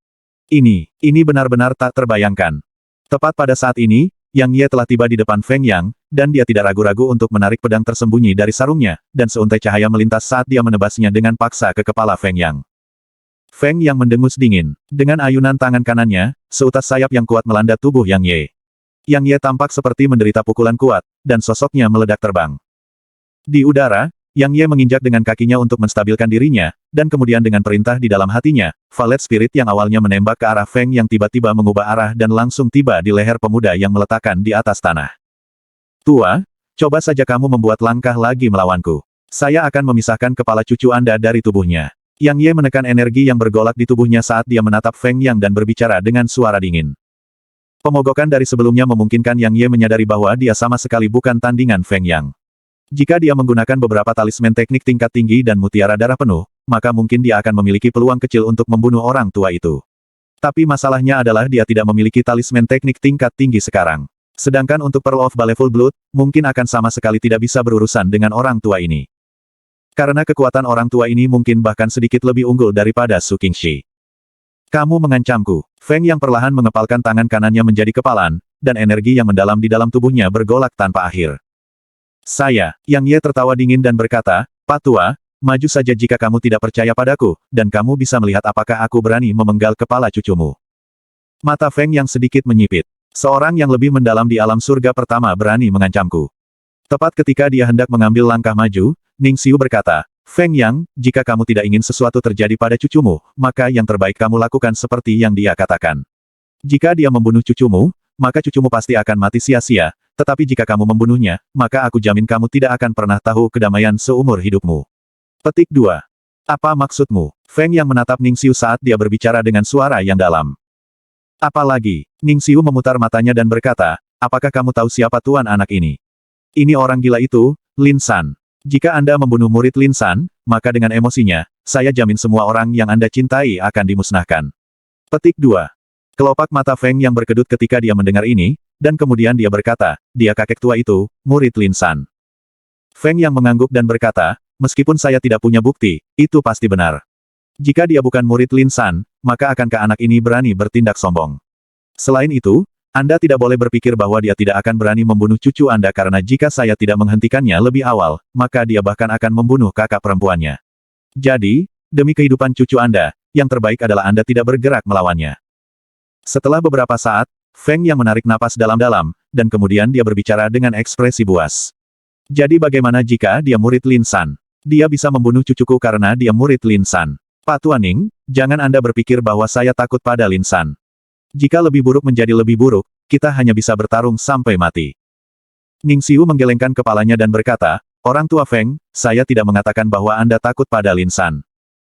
Ini benar-benar tak terbayangkan. Tepat pada saat ini, Yang Ye telah tiba di depan Feng Yang, dan dia tidak ragu-ragu untuk menarik pedang tersembunyi dari sarungnya, dan seuntai cahaya melintas saat dia menebasnya dengan paksa ke kepala Feng Yang. Feng Yang mendengus dingin. Dengan ayunan tangan kanannya, seutas sayap yang kuat melanda tubuh Yang Ye. Yang Ye tampak seperti menderita pukulan kuat, dan sosoknya meledak terbang. Di udara, Yang Ye menginjak dengan kakinya untuk menstabilkan dirinya, dan kemudian dengan perintah di dalam hatinya, Violet Spirit yang awalnya menembak ke arah Feng Yang tiba-tiba mengubah arah dan langsung tiba di leher pemuda yang meletakkan di atas tanah. Tua, coba saja kamu membuat langkah lagi melawanku. Saya akan memisahkan kepala cucu Anda dari tubuhnya. Yang Ye menekan energi yang bergolak di tubuhnya saat dia menatap Feng Yang dan berbicara dengan suara dingin. Pemogokan dari sebelumnya memungkinkan Yang Ye menyadari bahwa dia sama sekali bukan tandingan Feng Yang. Jika dia menggunakan beberapa talisman teknik tingkat tinggi dan mutiara darah penuh, maka mungkin dia akan memiliki peluang kecil untuk membunuh orang tua itu. Tapi masalahnya adalah dia tidak memiliki talisman teknik tingkat tinggi sekarang. Sedangkan untuk Pearl of Baleful Blood, mungkin akan sama sekali tidak bisa berurusan dengan orang tua ini. Karena kekuatan orang tua ini mungkin bahkan sedikit lebih unggul daripada Su Qingxi. Kamu mengancamku. Feng Yang perlahan mengepalkan tangan kanannya menjadi kepalan, dan energi yang mendalam di dalam tubuhnya bergolak tanpa akhir. Yang Ye tertawa dingin dan berkata, Pak Tua, maju saja jika kamu tidak percaya padaku, dan kamu bisa melihat apakah aku berani memenggal kepala cucumu. Mata Feng Yang sedikit menyipit. Seorang yang lebih mendalam di alam surga pertama berani mengancamku. Tepat ketika dia hendak mengambil langkah maju, Ning Xiu berkata, Feng Yang, jika kamu tidak ingin sesuatu terjadi pada cucumu, maka yang terbaik kamu lakukan seperti yang dia katakan. Jika dia membunuh cucumu, maka cucumu pasti akan mati sia-sia, tetapi jika kamu membunuhnya, maka aku jamin kamu tidak akan pernah tahu kedamaian seumur hidupmu. Petik 2. Apa maksudmu? Feng Yang menatap Ning Xiu saat dia berbicara dengan suara yang dalam. Apalagi, Ning Xiu memutar matanya dan berkata, apakah kamu tahu siapa tuan anak ini? Ini orang gila itu, Lin San. Jika Anda membunuh murid Lin San, maka dengan emosinya, saya jamin semua orang yang Anda cintai akan dimusnahkan. Petik 2. Kelopak mata Feng Yang berkedut ketika dia mendengar ini, dan kemudian dia berkata, dia kakek tua itu, murid Lin San. Feng Yang mengangguk dan berkata, meskipun saya tidak punya bukti, itu pasti benar. Jika dia bukan murid Lin San, maka akankah anak ini berani bertindak sombong? Selain itu, Anda tidak boleh berpikir bahwa dia tidak akan berani membunuh cucu Anda karena jika saya tidak menghentikannya lebih awal, maka dia bahkan akan membunuh kakak perempuannya. Jadi, demi kehidupan cucu Anda, yang terbaik adalah Anda tidak bergerak melawannya. Setelah beberapa saat, Feng Yang menarik napas dalam-dalam, dan kemudian dia berbicara dengan ekspresi buas. Jadi bagaimana jika dia murid Lin San? Dia bisa membunuh cucuku karena dia murid Lin San. Pak Tuaning, jangan Anda berpikir bahwa saya takut pada Lin San. Jika lebih buruk menjadi lebih buruk, kita hanya bisa bertarung sampai mati. Ning Xiu menggelengkan kepalanya dan berkata, orang tua Feng, saya tidak mengatakan bahwa Anda takut pada Lin San.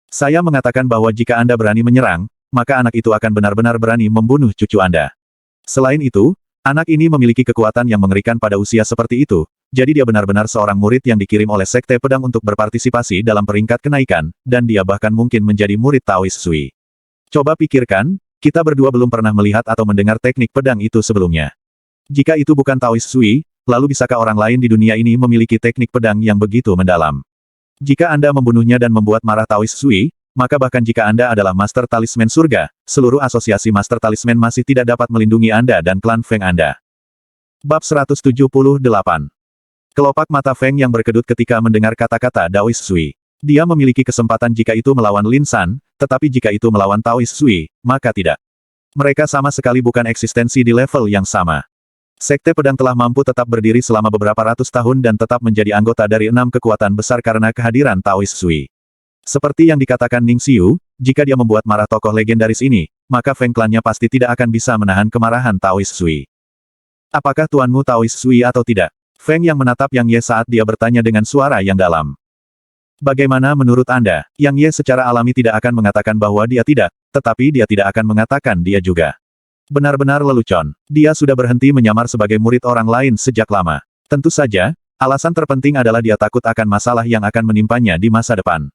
Saya mengatakan bahwa jika Anda berani menyerang, maka anak itu akan benar-benar berani membunuh cucu Anda. Selain itu, anak ini memiliki kekuatan yang mengerikan pada usia seperti itu, jadi dia benar-benar seorang murid yang dikirim oleh Sekte Pedang untuk berpartisipasi dalam peringkat kenaikan, dan dia bahkan mungkin menjadi murid Taoist Sui. Coba pikirkan, kita berdua belum pernah melihat atau mendengar teknik pedang itu sebelumnya. Jika itu bukan Taoist Sui, lalu bisakah orang lain di dunia ini memiliki teknik pedang yang begitu mendalam? Jika Anda membunuhnya dan membuat marah Taoist Sui, maka bahkan jika Anda adalah Master Talisman Surga, seluruh asosiasi Master Talisman masih tidak dapat melindungi Anda dan klan Feng Anda. Bab 178. Kelopak mata Feng Yang berkedut ketika mendengar kata-kata Taoist Sui. Dia memiliki kesempatan jika itu melawan Lin San, tetapi jika itu melawan Taoist Sui, maka tidak. Mereka sama sekali bukan eksistensi di level yang sama. Sekte Pedang telah mampu tetap berdiri selama beberapa ratus tahun dan tetap menjadi anggota dari 6 kekuatan besar karena kehadiran Taoist Sui. Seperti yang dikatakan Ning Xiu, jika dia membuat marah tokoh legendaris ini, maka Feng klannya pasti tidak akan bisa menahan kemarahan Taoist Sui. Apakah tuanmu Taoist Sui atau tidak? Feng Yang menatap Yang Ye saat dia bertanya dengan suara yang dalam. Bagaimana menurut Anda? Yang Ye secara alami tidak akan mengatakan bahwa dia tidak, tetapi dia tidak akan mengatakan dia juga. Benar-benar lelucon. Dia sudah berhenti menyamar sebagai murid orang lain sejak lama. Tentu saja, alasan terpenting adalah dia takut akan masalah yang akan menimpanya di masa depan.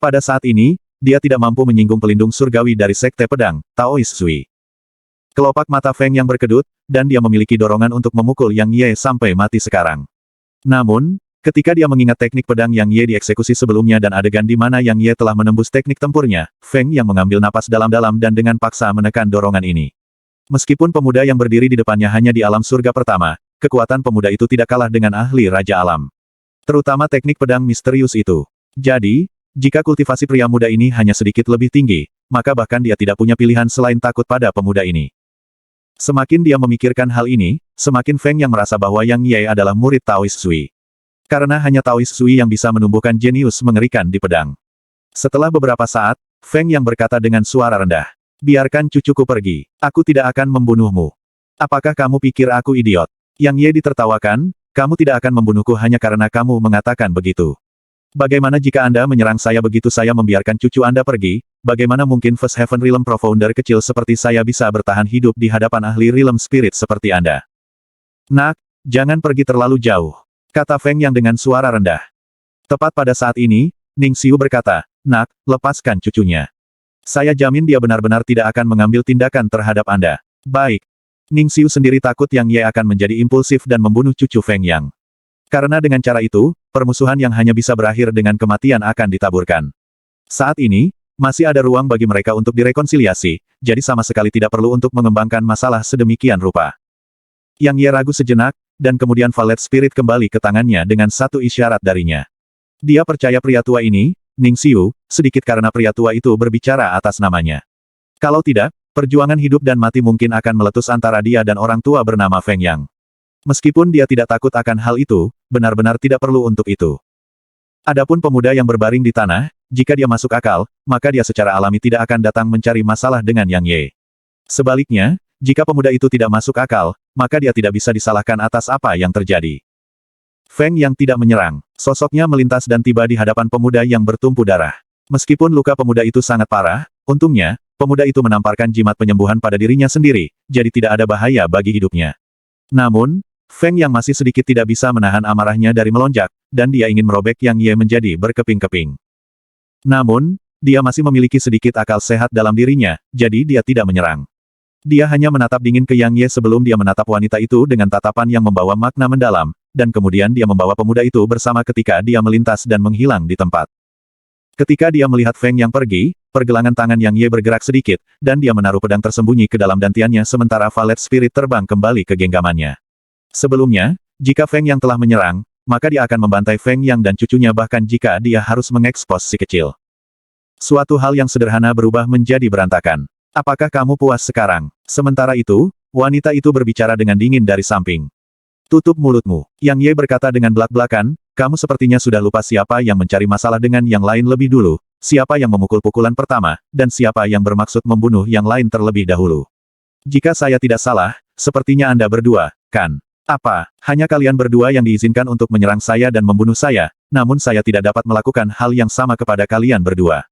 Pada saat ini, dia tidak mampu menyinggung pelindung surgawi dari Sekte Pedang, Taoist Sui. Kelopak mata Feng Yang berkedut, dan dia memiliki dorongan untuk memukul Yang Ye sampai mati sekarang. Namun, ketika dia mengingat teknik pedang Yang Ye dieksekusi sebelumnya dan adegan di mana Yang Ye telah menembus teknik tempurnya, Feng Yang mengambil napas dalam-dalam dan dengan paksa menekan dorongan ini. Meskipun pemuda yang berdiri di depannya hanya di alam surga pertama, kekuatan pemuda itu tidak kalah dengan ahli Raja Alam. Terutama teknik pedang misterius itu. Jadi, jika kultivasi pria muda ini hanya sedikit lebih tinggi, maka bahkan dia tidak punya pilihan selain takut pada pemuda ini. Semakin dia memikirkan hal ini, semakin Feng Yang merasa bahwa Yang Ye adalah murid Taoist Sui. Karena hanya Taoist Sui yang bisa menumbuhkan jenius mengerikan di pedang. Setelah beberapa saat, Feng Yang berkata dengan suara rendah, "Biarkan cucuku pergi. Aku tidak akan membunuhmu. Apakah kamu pikir aku idiot?" Yang Ye ditertawakan, "Kamu tidak akan membunuhku hanya karena kamu mengatakan begitu. Bagaimana jika Anda menyerang saya begitu saya membiarkan cucu Anda pergi? Bagaimana mungkin First Heaven Realm Profounder kecil seperti saya bisa bertahan hidup di hadapan ahli Realm Spirit seperti Anda? Nak, jangan pergi terlalu jauh," kata Feng Yang dengan suara rendah. Tepat pada saat ini, Ning Xiu berkata, "Nak, lepaskan cucunya. Saya jamin dia benar-benar tidak akan mengambil tindakan terhadap Anda." Baik. Ning Xiu sendiri takut Yang Ye akan menjadi impulsif dan membunuh cucu Feng Yang. Karena dengan cara itu, permusuhan yang hanya bisa berakhir dengan kematian akan ditaburkan. Saat ini, masih ada ruang bagi mereka untuk direkonsiliasi, jadi sama sekali tidak perlu untuk mengembangkan masalah sedemikian rupa. Yang Ye ragu sejenak, dan kemudian Valet Spirit kembali ke tangannya dengan satu isyarat darinya. Dia percaya pria tua ini, Ning Xiu, sedikit karena pria tua itu berbicara atas namanya. Kalau tidak, perjuangan hidup dan mati mungkin akan meletus antara dia dan orang tua bernama Feng Yang. Meskipun dia tidak takut akan hal itu, benar-benar tidak perlu untuk itu. Adapun pemuda yang berbaring di tanah, jika dia masuk akal, maka dia secara alami tidak akan datang mencari masalah dengan Yang Ye. Sebaliknya, jika pemuda itu tidak masuk akal, maka dia tidak bisa disalahkan atas apa yang terjadi. Feng Yang tidak menyerang. Sosoknya melintas dan tiba di hadapan pemuda yang bertumpu darah. Meskipun luka pemuda itu sangat parah, untungnya, pemuda itu menamparkan jimat penyembuhan pada dirinya sendiri, jadi tidak ada bahaya bagi hidupnya. Namun, Feng Yang masih sedikit tidak bisa menahan amarahnya dari melonjak, dan dia ingin merobek Yang Ye menjadi berkeping-keping. Namun, dia masih memiliki sedikit akal sehat dalam dirinya, jadi dia tidak menyerang. Dia hanya menatap dingin ke Yang Ye sebelum dia menatap wanita itu dengan tatapan yang membawa makna mendalam, dan kemudian dia membawa pemuda itu bersama ketika dia melintas dan menghilang di tempat. Ketika dia melihat Feng Yang pergi, pergelangan tangan Yang Ye bergerak sedikit, dan dia menaruh pedang tersembunyi ke dalam dantiannya sementara Valet Spirit terbang kembali ke genggamannya. Sebelumnya, jika Feng Yang telah menyerang, maka dia akan membantai Feng Yang dan cucunya bahkan jika dia harus mengekspos si kecil. Suatu hal yang sederhana berubah menjadi berantakan. "Apakah kamu puas sekarang?" Sementara itu, wanita itu berbicara dengan dingin dari samping. "Tutup mulutmu." Yang Ye berkata dengan belak-belakan, "Kamu sepertinya sudah lupa siapa yang mencari masalah dengan yang lain lebih dulu, siapa yang memukul pukulan pertama, dan siapa yang bermaksud membunuh yang lain terlebih dahulu. Jika saya tidak salah, sepertinya Anda berdua, kan? Apa, hanya kalian berdua yang diizinkan untuk menyerang saya dan membunuh saya, namun saya tidak dapat melakukan hal yang sama kepada kalian berdua.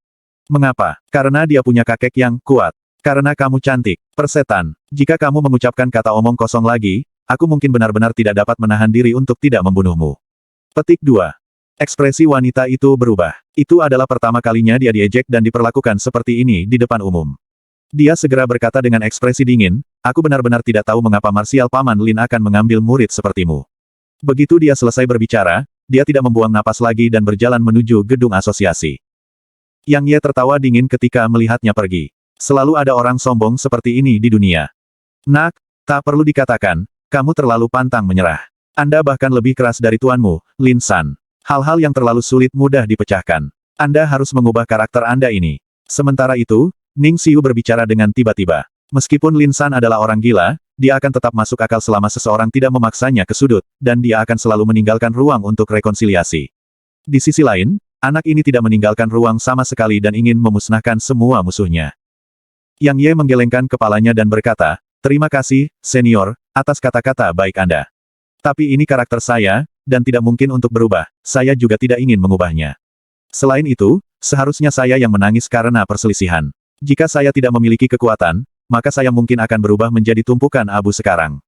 Mengapa? Karena dia punya kakek yang kuat. Karena kamu cantik. Persetan. Jika kamu mengucapkan kata omong kosong lagi, aku mungkin benar-benar tidak dapat menahan diri untuk tidak membunuhmu." Petik 2. Ekspresi wanita itu berubah. Itu adalah pertama kalinya dia diejek dan diperlakukan seperti ini di depan umum. Dia segera berkata dengan ekspresi dingin, "Aku benar-benar tidak tahu mengapa Marsial Paman Lin akan mengambil murid sepertimu." Begitu dia selesai berbicara, dia tidak membuang napas lagi dan berjalan menuju gedung asosiasi. Yang Ye tertawa dingin ketika melihatnya pergi. Selalu ada orang sombong seperti ini di dunia. "Nak, tak perlu dikatakan, kamu terlalu pantang menyerah. Anda bahkan lebih keras dari tuanmu, Lin San. Hal-hal yang terlalu sulit mudah dipecahkan. Anda harus mengubah karakter Anda ini." Sementara itu, Ning Xiu berbicara dengan tiba-tiba. Meskipun Lin San adalah orang gila, dia akan tetap masuk akal selama seseorang tidak memaksanya ke sudut, dan dia akan selalu meninggalkan ruang untuk rekonsiliasi. Di sisi lain, anak ini tidak meninggalkan ruang sama sekali dan ingin memusnahkan semua musuhnya. Yang Ye menggelengkan kepalanya dan berkata, "Terima kasih, senior, atas kata-kata baik Anda. Tapi ini karakter saya, dan tidak mungkin untuk berubah, saya juga tidak ingin mengubahnya. Selain itu, seharusnya saya yang menangis karena perselisihan. Jika saya tidak memiliki kekuatan, maka saya mungkin akan berubah menjadi tumpukan abu sekarang.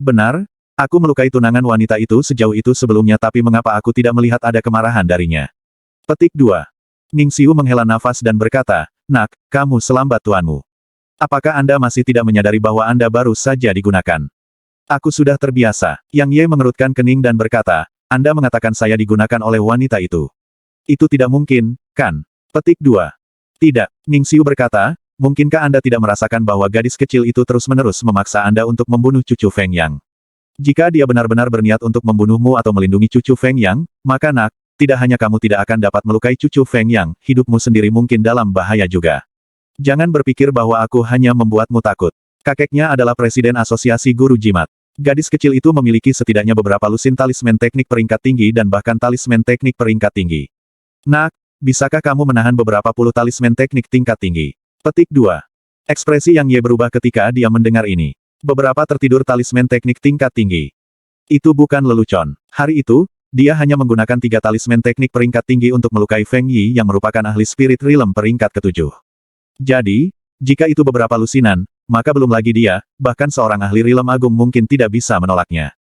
Benar, aku melukai tunangan wanita itu sejauh itu sebelumnya tapi mengapa aku tidak melihat ada kemarahan darinya?" Petik 2. Ning Xiu menghela nafas dan berkata, "Nak, kamu selambat tuanmu. Apakah Anda masih tidak menyadari bahwa Anda baru saja digunakan? Aku sudah terbiasa. Yang Ye mengerutkan kening dan berkata, Anda mengatakan saya digunakan oleh wanita itu. Itu tidak mungkin, kan? Petik 2. Tidak, Ning-Xiu berkata, mungkinkah Anda tidak merasakan bahwa gadis kecil itu terus-menerus memaksa Anda untuk membunuh cucu Feng Yang? Jika dia benar-benar berniat untuk membunuhmu atau melindungi cucu Feng Yang, maka nak, tidak hanya kamu tidak akan dapat melukai cucu Feng Yang, hidupmu sendiri mungkin dalam bahaya juga. Jangan berpikir bahwa aku hanya membuatmu takut. Kakeknya adalah presiden asosiasi guru jimat. Gadis kecil itu memiliki setidaknya beberapa lusin talisman teknik peringkat tinggi dan bahkan talisman teknik peringkat tinggi. Nak, bisakah kamu menahan beberapa puluh talisman teknik tingkat tinggi? Petik 2. Ekspresi Yang Ye berubah ketika dia mendengar ini. Beberapa tertidur talisman teknik tingkat tinggi. Itu bukan lelucon. Hari itu, dia hanya menggunakan 3 talisman teknik peringkat tinggi untuk melukai Feng Yi yang merupakan ahli spirit realm peringkat ke-7. Jadi, jika itu beberapa lusinan, maka belum lagi dia, bahkan seorang ahli realm agung mungkin tidak bisa menolaknya.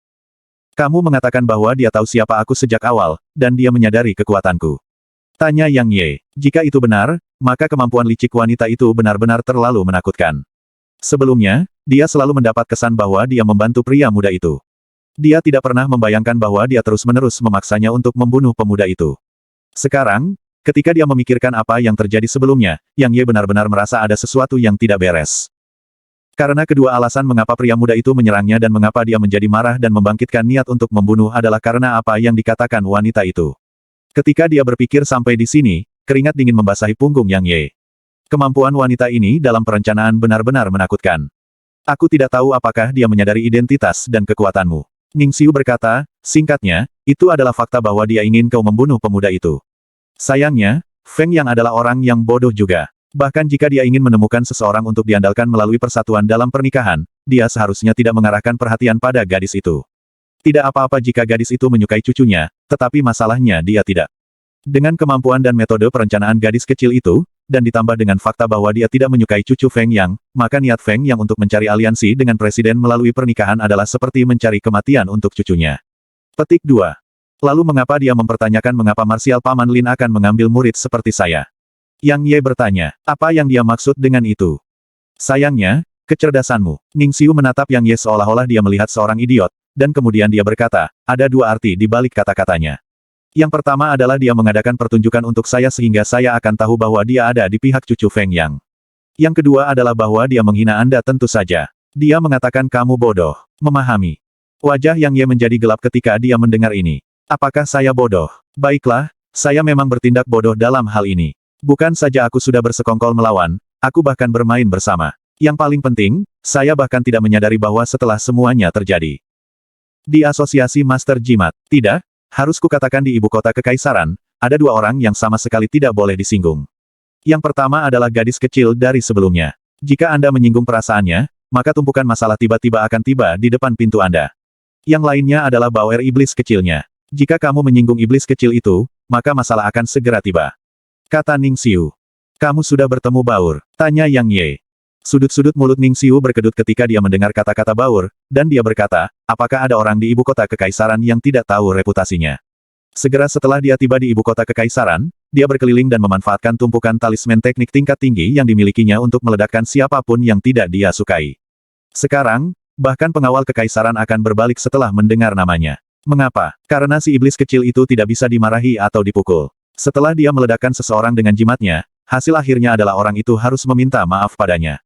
Kamu mengatakan bahwa dia tahu siapa aku sejak awal, dan dia menyadari kekuatanku. Tanya Yang Ye. Jika itu benar, maka kemampuan licik wanita itu benar-benar terlalu menakutkan. Sebelumnya, dia selalu mendapat kesan bahwa dia membantu pria muda itu. Dia tidak pernah membayangkan bahwa dia terus-menerus memaksanya untuk membunuh pemuda itu. Sekarang, ketika dia memikirkan apa yang terjadi sebelumnya, Yang Ye benar-benar merasa ada sesuatu yang tidak beres. Karena kedua alasan mengapa pria muda itu menyerangnya dan mengapa dia menjadi marah dan membangkitkan niat untuk membunuh adalah karena apa yang dikatakan wanita itu. Ketika dia berpikir sampai di sini, keringat dingin membasahi punggung Yang Ye. Kemampuan wanita ini dalam perencanaan benar-benar menakutkan. Aku tidak tahu apakah dia menyadari identitas dan kekuatanmu. Ning-Xiu berkata, singkatnya, itu adalah fakta bahwa dia ingin kau membunuh pemuda itu. Sayangnya, Feng Yang adalah orang yang bodoh juga. Bahkan jika dia ingin menemukan seseorang untuk diandalkan melalui persatuan dalam pernikahan, dia seharusnya tidak mengarahkan perhatian pada gadis itu. Tidak apa-apa jika gadis itu menyukai cucunya, tetapi masalahnya dia tidak. Dengan kemampuan dan metode perencanaan gadis kecil itu, dan ditambah dengan fakta bahwa dia tidak menyukai cucu Feng Yang, maka niat Feng Yang untuk mencari aliansi dengan presiden melalui pernikahan adalah seperti mencari kematian untuk cucunya. Petik 2. Lalu mengapa dia mempertanyakan mengapa Marsial Paman Lin akan mengambil murid seperti saya? Yang Ye bertanya, apa yang dia maksud dengan itu? Sayangnya, kecerdasanmu. Ning-Xiu menatap Yang Ye seolah-olah dia melihat seorang idiot, dan kemudian dia berkata, ada 2 arti di balik kata-katanya. Yang pertama adalah dia mengadakan pertunjukan untuk saya sehingga saya akan tahu bahwa dia ada di pihak cucu Feng Yang. Yang kedua adalah bahwa dia menghina Anda tentu saja. Dia mengatakan kamu bodoh. Memahami. Wajah Yang Ye menjadi gelap ketika dia mendengar ini. Apakah saya bodoh? Baiklah, saya memang bertindak bodoh dalam hal ini. Bukan saja aku sudah bersekongkol melawan, aku bahkan bermain bersama. Yang paling penting, saya bahkan tidak menyadari bahwa setelah semuanya terjadi. Di asosiasi Master Jimat, tidak? Harus kukatakan di ibu kota kekaisaran, ada 2 orang yang sama sekali tidak boleh disinggung. Yang pertama adalah gadis kecil dari sebelumnya. Jika Anda menyinggung perasaannya, maka tumpukan masalah tiba-tiba akan tiba di depan pintu Anda. Yang lainnya adalah Bauer iblis kecilnya. Jika kamu menyinggung iblis kecil itu, maka masalah akan segera tiba. Kata Ning-Xiu. Kamu sudah bertemu Bauer? Tanya Yang Ye. Sudut-sudut mulut Ning-Xiu berkedut ketika dia mendengar kata-kata Bauer, dan dia berkata, apakah ada orang di ibu kota kekaisaran yang tidak tahu reputasinya? Segera setelah dia tiba di ibu kota kekaisaran, dia berkeliling dan memanfaatkan tumpukan talisman teknik tingkat tinggi yang dimilikinya untuk meledakkan siapapun yang tidak dia sukai. Sekarang, bahkan pengawal kekaisaran akan berbalik setelah mendengar namanya. Mengapa? Karena si iblis kecil itu tidak bisa dimarahi atau dipukul. Setelah dia meledakkan seseorang dengan jimatnya, hasil akhirnya adalah orang itu harus meminta maaf padanya.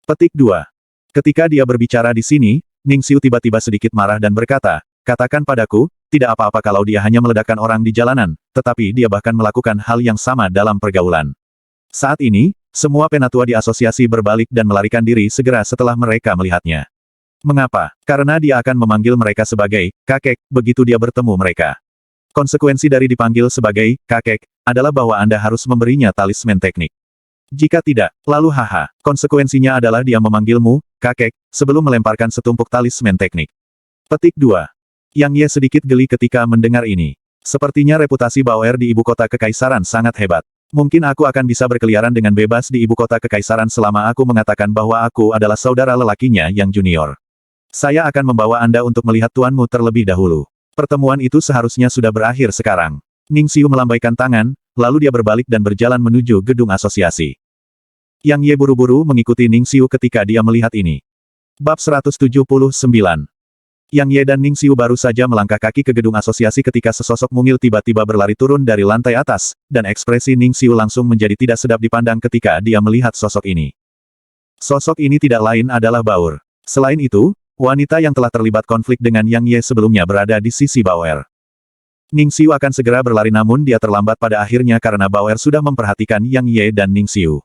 Petik 2. Ketika dia berbicara di sini, Ning-Xiu tiba-tiba sedikit marah dan berkata, katakan padaku, tidak apa-apa kalau dia hanya meledakkan orang di jalanan, tetapi dia bahkan melakukan hal yang sama dalam pergaulan. Saat ini, semua penatua di asosiasi berbalik dan melarikan diri segera setelah mereka melihatnya. Mengapa? Karena dia akan memanggil mereka sebagai kakek begitu dia bertemu mereka. Konsekuensi dari dipanggil sebagai kakek adalah bahwa Anda harus memberinya talisman teknik. Jika tidak, lalu haha, konsekuensinya adalah dia memanggilmu, kakek, sebelum melemparkan setumpuk talisman teknik. Petik 2. Yang Ye sedikit geli ketika mendengar ini. Sepertinya reputasi Bauer di ibu kota kekaisaran sangat hebat. Mungkin aku akan bisa berkeliaran dengan bebas di ibu kota kekaisaran selama aku mengatakan bahwa aku adalah saudara lelakinya yang junior. Saya akan membawa Anda untuk melihat tuanmu terlebih dahulu. Pertemuan itu seharusnya sudah berakhir sekarang. Ning-Xiu melambaikan tangan, lalu dia berbalik dan berjalan menuju gedung asosiasi. Yang Ye buru-buru mengikuti Ning Xiu ketika dia melihat ini. Bab 179. Yang Ye dan Ning Xiu baru saja melangkah kaki ke gedung asosiasi ketika sesosok mungil tiba-tiba berlari turun dari lantai atas, dan ekspresi Ning Xiu langsung menjadi tidak sedap dipandang ketika dia melihat sosok ini. Sosok ini tidak lain adalah Bauer. Selain itu, wanita yang telah terlibat konflik dengan Yang Ye sebelumnya berada di sisi Bauer. Ning Xiu akan segera berlari namun dia terlambat pada akhirnya karena Bauer sudah memperhatikan Yang Ye dan Ning Xiu.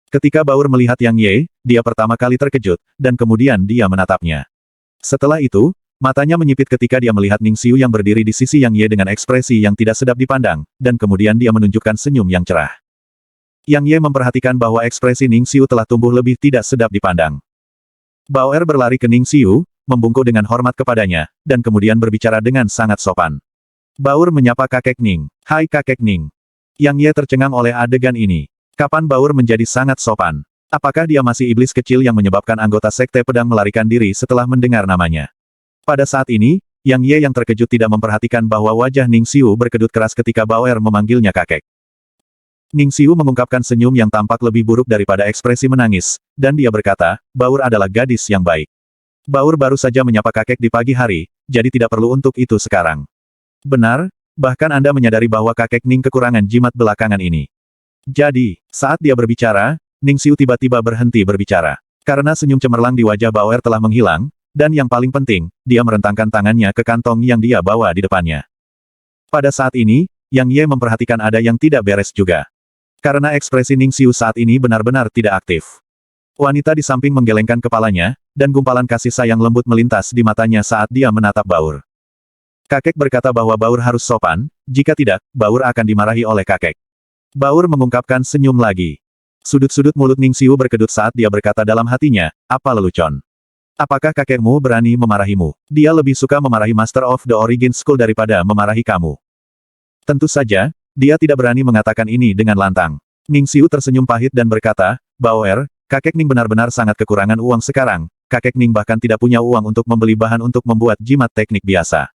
Ketika Bauer melihat Yang Ye, dia pertama kali terkejut, dan kemudian dia menatapnya. Setelah itu, matanya menyipit ketika dia melihat Ning Xiu yang berdiri di sisi Yang Ye dengan ekspresi yang tidak sedap dipandang, dan kemudian dia menunjukkan senyum yang cerah. Yang Ye memperhatikan bahwa ekspresi Ning Xiu telah tumbuh lebih tidak sedap dipandang. Bauer berlari ke Ning Xiu, membungkuk dengan hormat kepadanya, dan kemudian berbicara dengan sangat sopan. Bauer menyapa kakek Ning. Hai kakek Ning. Yang Ye tercengang oleh adegan ini. Kapan Bauer menjadi sangat sopan? Apakah dia masih iblis kecil yang menyebabkan anggota sekte pedang melarikan diri setelah mendengar namanya? Pada saat ini, Yang Ye yang terkejut tidak memperhatikan bahwa wajah Ning Xiu berkedut keras ketika Bauer memanggilnya kakek. Ning Xiu mengungkapkan senyum yang tampak lebih buruk daripada ekspresi menangis, dan dia berkata, Bauer adalah gadis yang baik. Bauer baru saja menyapa kakek di pagi hari, jadi tidak perlu untuk itu sekarang. Benar, bahkan Anda menyadari bahwa kakek Ning kekurangan jimat belakangan ini. Jadi, saat dia berbicara, Ning Xiu tiba-tiba berhenti berbicara. Karena senyum cemerlang di wajah Bauer telah menghilang, dan yang paling penting, dia merentangkan tangannya ke kantong yang dia bawa di depannya. Pada saat ini, Yang Ye memperhatikan ada yang tidak beres juga. Karena ekspresi Ning Xiu saat ini benar-benar tidak aktif. Wanita di samping menggelengkan kepalanya, dan gumpalan kasih sayang lembut melintas di matanya saat dia menatap Bauer. Kakek berkata bahwa Bauer harus sopan, jika tidak, Bauer akan dimarahi oleh kakek. Bauer mengungkapkan senyum lagi. Sudut-sudut mulut Ning Xiu berkedut saat dia berkata dalam hatinya, apa lelucon? Apakah kakekmu berani memarahimu? Dia lebih suka memarahi Master of the Origin School daripada memarahi kamu. Tentu saja, dia tidak berani mengatakan ini dengan lantang. Ning Xiu tersenyum pahit dan berkata, Bauer, kakek Ning benar-benar sangat kekurangan uang sekarang, kakek Ning bahkan tidak punya uang untuk membeli bahan untuk membuat jimat teknik biasa.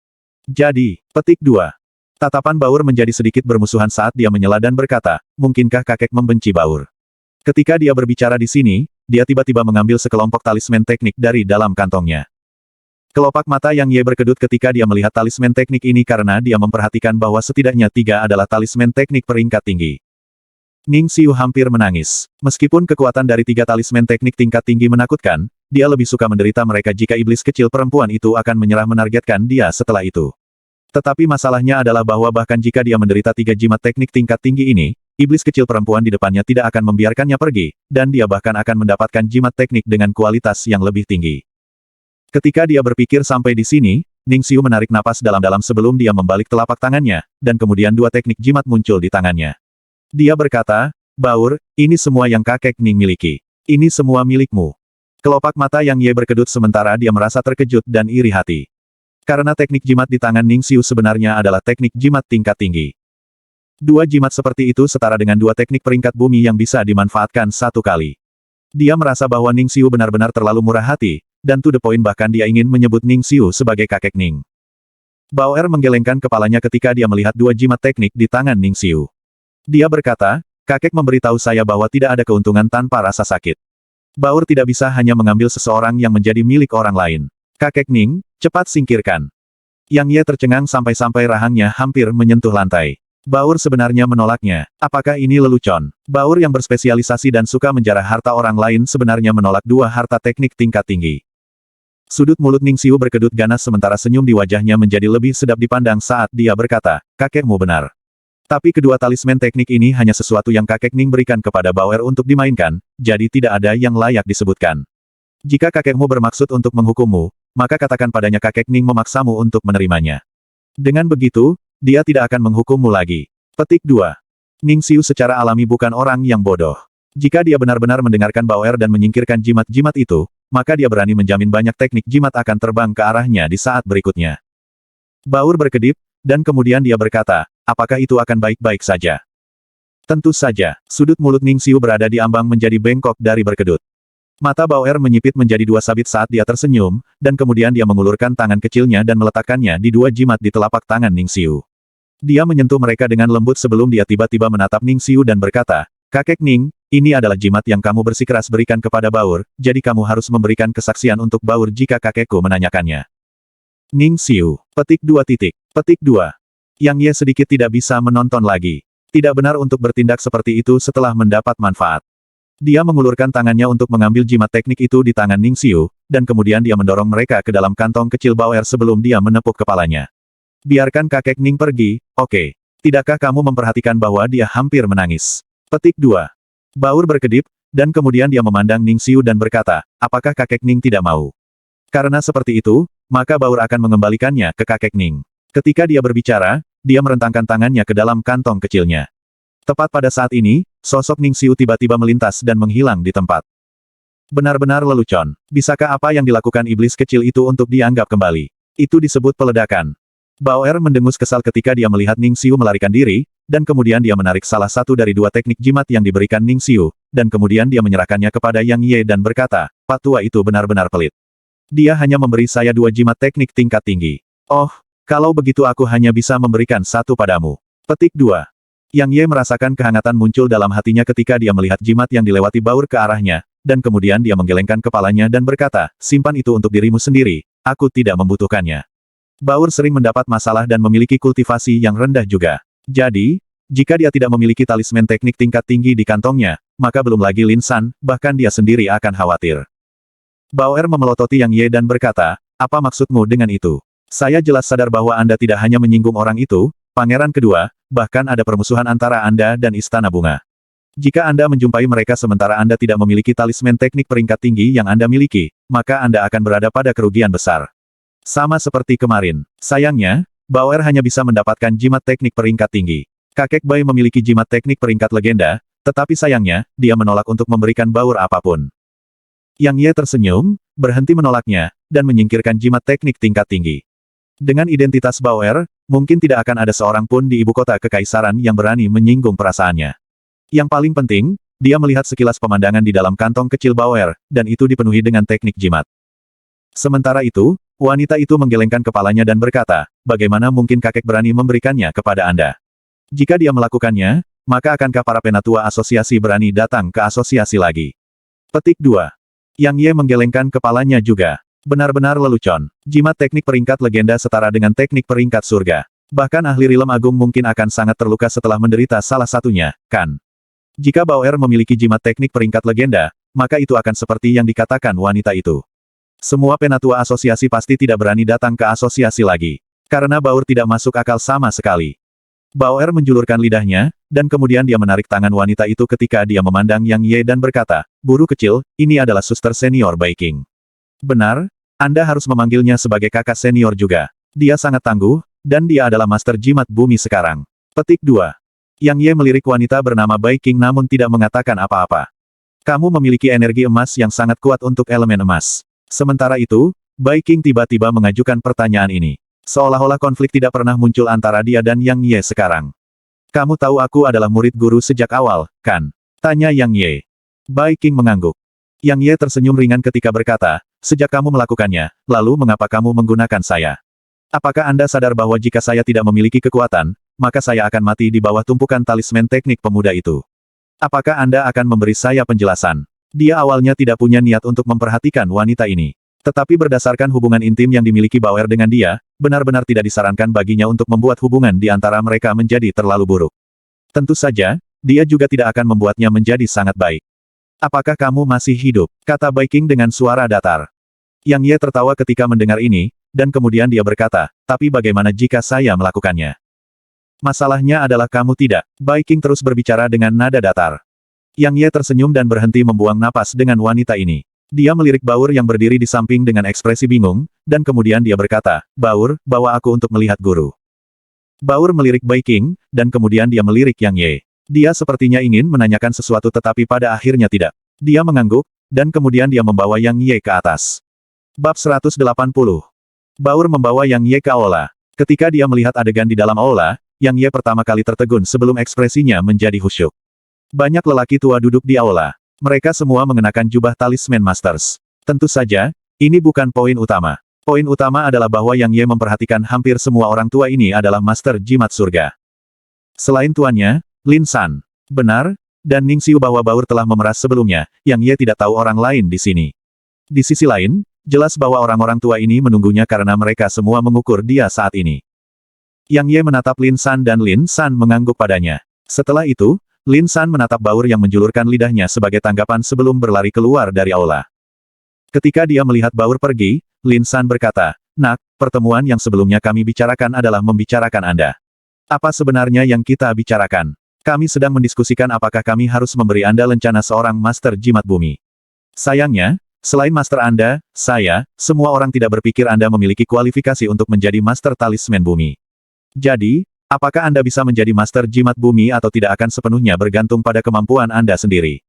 Jadi, petik 2. Tatapan Bauer menjadi sedikit bermusuhan saat dia menyela dan berkata, mungkinkah kakek membenci Bauer? Ketika dia berbicara di sini, dia tiba-tiba mengambil sekelompok talisman teknik dari dalam kantongnya. Kelopak mata Yang Ye berkedut ketika dia melihat talisman teknik ini karena dia memperhatikan bahwa setidaknya 3 adalah talisman teknik peringkat tinggi. Ning Xiu hampir menangis. Meskipun kekuatan dari 3 talisman teknik tingkat tinggi menakutkan, dia lebih suka menderita mereka jika iblis kecil perempuan itu akan menyerah menargetkan dia setelah itu. Tetapi masalahnya adalah bahwa bahkan jika dia menderita 3 jimat teknik tingkat tinggi ini, iblis kecil perempuan di depannya tidak akan membiarkannya pergi, dan dia bahkan akan mendapatkan jimat teknik dengan kualitas yang lebih tinggi. Ketika dia berpikir sampai di sini, Ning Xiu menarik napas dalam-dalam sebelum dia membalik telapak tangannya, dan kemudian 2 teknik jimat muncul di tangannya. Dia berkata, Bauer, ini semua yang kakek Ning miliki. Ini semua milikmu. Kelopak mata Yang Ye berkedut sementara dia merasa terkejut dan iri hati. Karena teknik jimat di tangan Ning Xiu sebenarnya adalah teknik jimat tingkat tinggi. 2 jimat seperti itu setara dengan 2 teknik peringkat bumi yang bisa dimanfaatkan satu kali. Dia merasa bahwa Ning Xiu benar-benar terlalu murah hati, dan to the point bahkan dia ingin menyebut Ning Xiu sebagai kakek Ning. Bauer menggelengkan kepalanya ketika dia melihat 2 jimat teknik di tangan Ning Xiu. Dia berkata, kakek memberitahu saya bahwa tidak ada keuntungan tanpa rasa sakit. Bauer tidak bisa hanya mengambil seseorang yang menjadi milik orang lain. Kakek Ning, cepat singkirkan. Yang Ye tercengang sampai-sampai rahangnya hampir menyentuh lantai. Bauer sebenarnya menolaknya. Apakah ini lelucon? Bauer yang berspesialisasi dan suka menjarah harta orang lain sebenarnya menolak 2 harta teknik tingkat tinggi. Sudut mulut Ning Xiu berkedut ganas sementara senyum di wajahnya menjadi lebih sedap dipandang saat dia berkata, kakekmu benar. Tapi kedua talisman teknik ini hanya sesuatu yang kakek Ning berikan kepada Bauer untuk dimainkan, jadi tidak ada yang layak disebutkan. Jika kakekmu bermaksud untuk menghukummu, maka katakan padanya kakek Ning memaksamu untuk menerimanya. Dengan begitu, dia tidak akan menghukummu lagi. Petik 2. Ning Xiu secara alami bukan orang yang bodoh. Jika dia benar-benar mendengarkan Bauer dan menyingkirkan jimat-jimat itu, maka dia berani menjamin banyak teknik jimat akan terbang ke arahnya di saat berikutnya. Bauer berkedip, dan kemudian dia berkata, apakah itu akan baik-baik saja? Tentu saja, sudut mulut Ning Xiu berada di ambang menjadi bengkok dari berkedut. Mata Bauer menyipit menjadi 2 sabit saat dia tersenyum, dan kemudian dia mengulurkan tangan kecilnya dan meletakkannya di 2 jimat di telapak tangan Ning Xiu. Dia menyentuh mereka dengan lembut sebelum dia tiba-tiba menatap Ning Xiu dan berkata, kakek Ning, ini adalah jimat yang kamu bersikeras berikan kepada Baur, jadi kamu harus memberikan kesaksian untuk Baur jika kakekku menanyakannya. Ning Xiu. Petik 2 titik. Petik 2. Yang Ye sedikit tidak bisa menonton lagi. Tidak benar untuk bertindak seperti itu setelah mendapat manfaat. Dia mengulurkan tangannya untuk mengambil jimat teknik itu di tangan Ning Xiu, dan kemudian dia mendorong mereka ke dalam kantong kecil Bao'er sebelum dia menepuk kepalanya. Biarkan kakek Ning pergi, oke. Tidakkah kamu memperhatikan bahwa dia hampir menangis? Petik 2. Baur berkedip, dan kemudian dia memandang Ning Xiu dan berkata, apakah kakek Ning tidak mau? Karena seperti itu, maka Baur akan mengembalikannya ke kakek Ning. Ketika dia berbicara, dia merentangkan tangannya ke dalam kantong kecilnya. Tepat pada saat ini, sosok Ning Xiu tiba-tiba melintas dan menghilang di tempat. Benar-benar lelucon. Bisakah apa yang dilakukan iblis kecil itu untuk dianggap kembali? Itu disebut peledakan. Bao'er mendengus kesal ketika dia melihat Ning Xiu melarikan diri, dan kemudian dia menarik salah satu dari dua teknik jimat yang diberikan Ning Xiu, dan kemudian dia menyerahkannya kepada Yang Ye dan berkata, Pak Tua itu benar-benar pelit. Dia hanya memberi saya dua jimat teknik tingkat tinggi. Oh, kalau begitu aku hanya bisa memberikan satu padamu. Petik 2. Yang Ye merasakan kehangatan muncul dalam hatinya ketika dia melihat jimat yang dilewati Baur ke arahnya, dan kemudian dia menggelengkan kepalanya dan berkata, simpan itu untuk dirimu sendiri, aku tidak membutuhkannya. Baur sering mendapat masalah dan memiliki kultivasi yang rendah juga. Jadi, jika dia tidak memiliki talisman teknik tingkat tinggi di kantongnya, maka belum lagi Lin San, bahkan dia sendiri akan khawatir. Bao'er memelototi Yang Ye dan berkata, apa maksudmu dengan itu? Saya jelas sadar bahwa Anda tidak hanya menyinggung orang itu, pangeran kedua, bahkan ada permusuhan antara Anda dan Istana Bunga. Jika Anda menjumpai mereka sementara Anda tidak memiliki talisman teknik peringkat tinggi yang Anda miliki, maka Anda akan berada pada kerugian besar. Sama seperti kemarin. Sayangnya, Bao'er hanya bisa mendapatkan jimat teknik peringkat tinggi. Kakek Bai memiliki jimat teknik peringkat legenda, tetapi sayangnya, dia menolak untuk memberikan Baur apapun. Yang Ye tersenyum, berhenti menolaknya, dan menyingkirkan jimat teknik tingkat tinggi. Dengan identitas Bao'er, mungkin tidak akan ada seorang pun di ibu kota kekaisaran yang berani menyinggung perasaannya. Yang paling penting, dia melihat sekilas pemandangan di dalam kantong kecil Bao'er, dan itu dipenuhi dengan teknik jimat. Sementara itu, wanita itu menggelengkan kepalanya dan berkata, bagaimana mungkin kakek berani memberikannya kepada Anda? Jika dia melakukannya, maka akankah para penatua asosiasi berani datang ke asosiasi lagi? Petik 2. Yang Ye menggelengkan kepalanya juga. Benar-benar lelucon. Jimat teknik peringkat legenda setara dengan teknik peringkat surga. Bahkan ahli rilem agung mungkin akan sangat terluka setelah menderita salah satunya, kan? Jika Bao'er memiliki jimat teknik peringkat legenda, maka itu akan seperti yang dikatakan wanita itu. Semua penatua asosiasi pasti tidak berani datang ke asosiasi lagi. Karena Baur tidak masuk akal sama sekali. Bao'er menjulurkan lidahnya, dan kemudian dia menarik tangan wanita itu ketika dia memandang Yang Ye dan berkata, Buru kecil, ini adalah suster senior Bai King. Benar, Anda harus memanggilnya sebagai kakak senior juga. Dia sangat tangguh, dan dia adalah master jimat bumi sekarang. Petik 2. Yang Ye melirik wanita bernama Bai King namun tidak mengatakan apa-apa. Kamu memiliki energi emas yang sangat kuat untuk elemen emas. Sementara itu, Bai King tiba-tiba mengajukan pertanyaan ini. Seolah-olah konflik tidak pernah muncul antara dia dan Yang Ye sekarang. Kamu tahu aku adalah murid guru sejak awal, kan? Tanya Yang Ye. Bai King mengangguk. Yang Ye tersenyum ringan ketika berkata, sejak kamu melakukannya, lalu mengapa kamu menggunakan saya? Apakah Anda sadar bahwa jika saya tidak memiliki kekuatan, maka saya akan mati di bawah tumpukan talisman teknik pemuda itu? Apakah Anda akan memberi saya penjelasan? Dia awalnya tidak punya niat untuk memperhatikan wanita ini. Tetapi berdasarkan hubungan intim yang dimiliki Bao'er dengan dia, benar-benar tidak disarankan baginya untuk membuat hubungan di antara mereka menjadi terlalu buruk. Tentu saja, dia juga tidak akan membuatnya menjadi sangat baik. Apakah kamu masih hidup? Kata Bai King dengan suara datar. Yang Ye tertawa ketika mendengar ini, dan kemudian dia berkata, tapi bagaimana jika saya melakukannya? Masalahnya adalah kamu tidak. Bai King terus berbicara dengan nada datar. Yang Ye tersenyum dan berhenti membuang napas dengan wanita ini. Dia melirik Baur yang berdiri di samping dengan ekspresi bingung, dan kemudian dia berkata, Baur, bawa aku untuk melihat guru. Baur melirik Bai King, dan kemudian dia melirik Yang Ye. Dia sepertinya ingin menanyakan sesuatu tetapi pada akhirnya tidak. Dia mengangguk, dan kemudian dia membawa Yang Ye ke atas. Bab 180. Baur membawa Yang Ye ke aula. Ketika dia melihat adegan di dalam aula, Yang Ye pertama kali tertegun sebelum ekspresinya menjadi khusyuk. Banyak lelaki tua duduk di aula. Mereka semua mengenakan jubah talisman masters. Tentu saja, ini bukan poin utama. Poin utama adalah bahwa Yang Ye memperhatikan hampir semua orang tua ini adalah master jimat surga. Selain tuannya, Lin San. Benar, Dan Ning Xiu bahwa Baur telah memeras sebelumnya, Yang Ye tidak tahu orang lain di sini. Di sisi lain, jelas bahwa orang-orang tua ini menunggunya karena mereka semua mengukur dia saat ini. Yang Ye menatap Lin San dan Lin San mengangguk padanya. Setelah itu, Lin San menatap Baur yang menjulurkan lidahnya sebagai tanggapan sebelum berlari keluar dari aula. Ketika dia melihat Baur pergi, Lin San berkata, "Nak, pertemuan yang sebelumnya kami bicarakan adalah membicarakan Anda. Apa sebenarnya yang kita bicarakan? Kami sedang mendiskusikan apakah kami harus memberi Anda lencana seorang Master Jimat Bumi. Sayangnya, selain Master Anda, semua orang tidak berpikir Anda memiliki kualifikasi untuk menjadi Master Talisman Bumi. Jadi, apakah Anda bisa menjadi Master Jimat Bumi atau tidak akan sepenuhnya bergantung pada kemampuan Anda sendiri."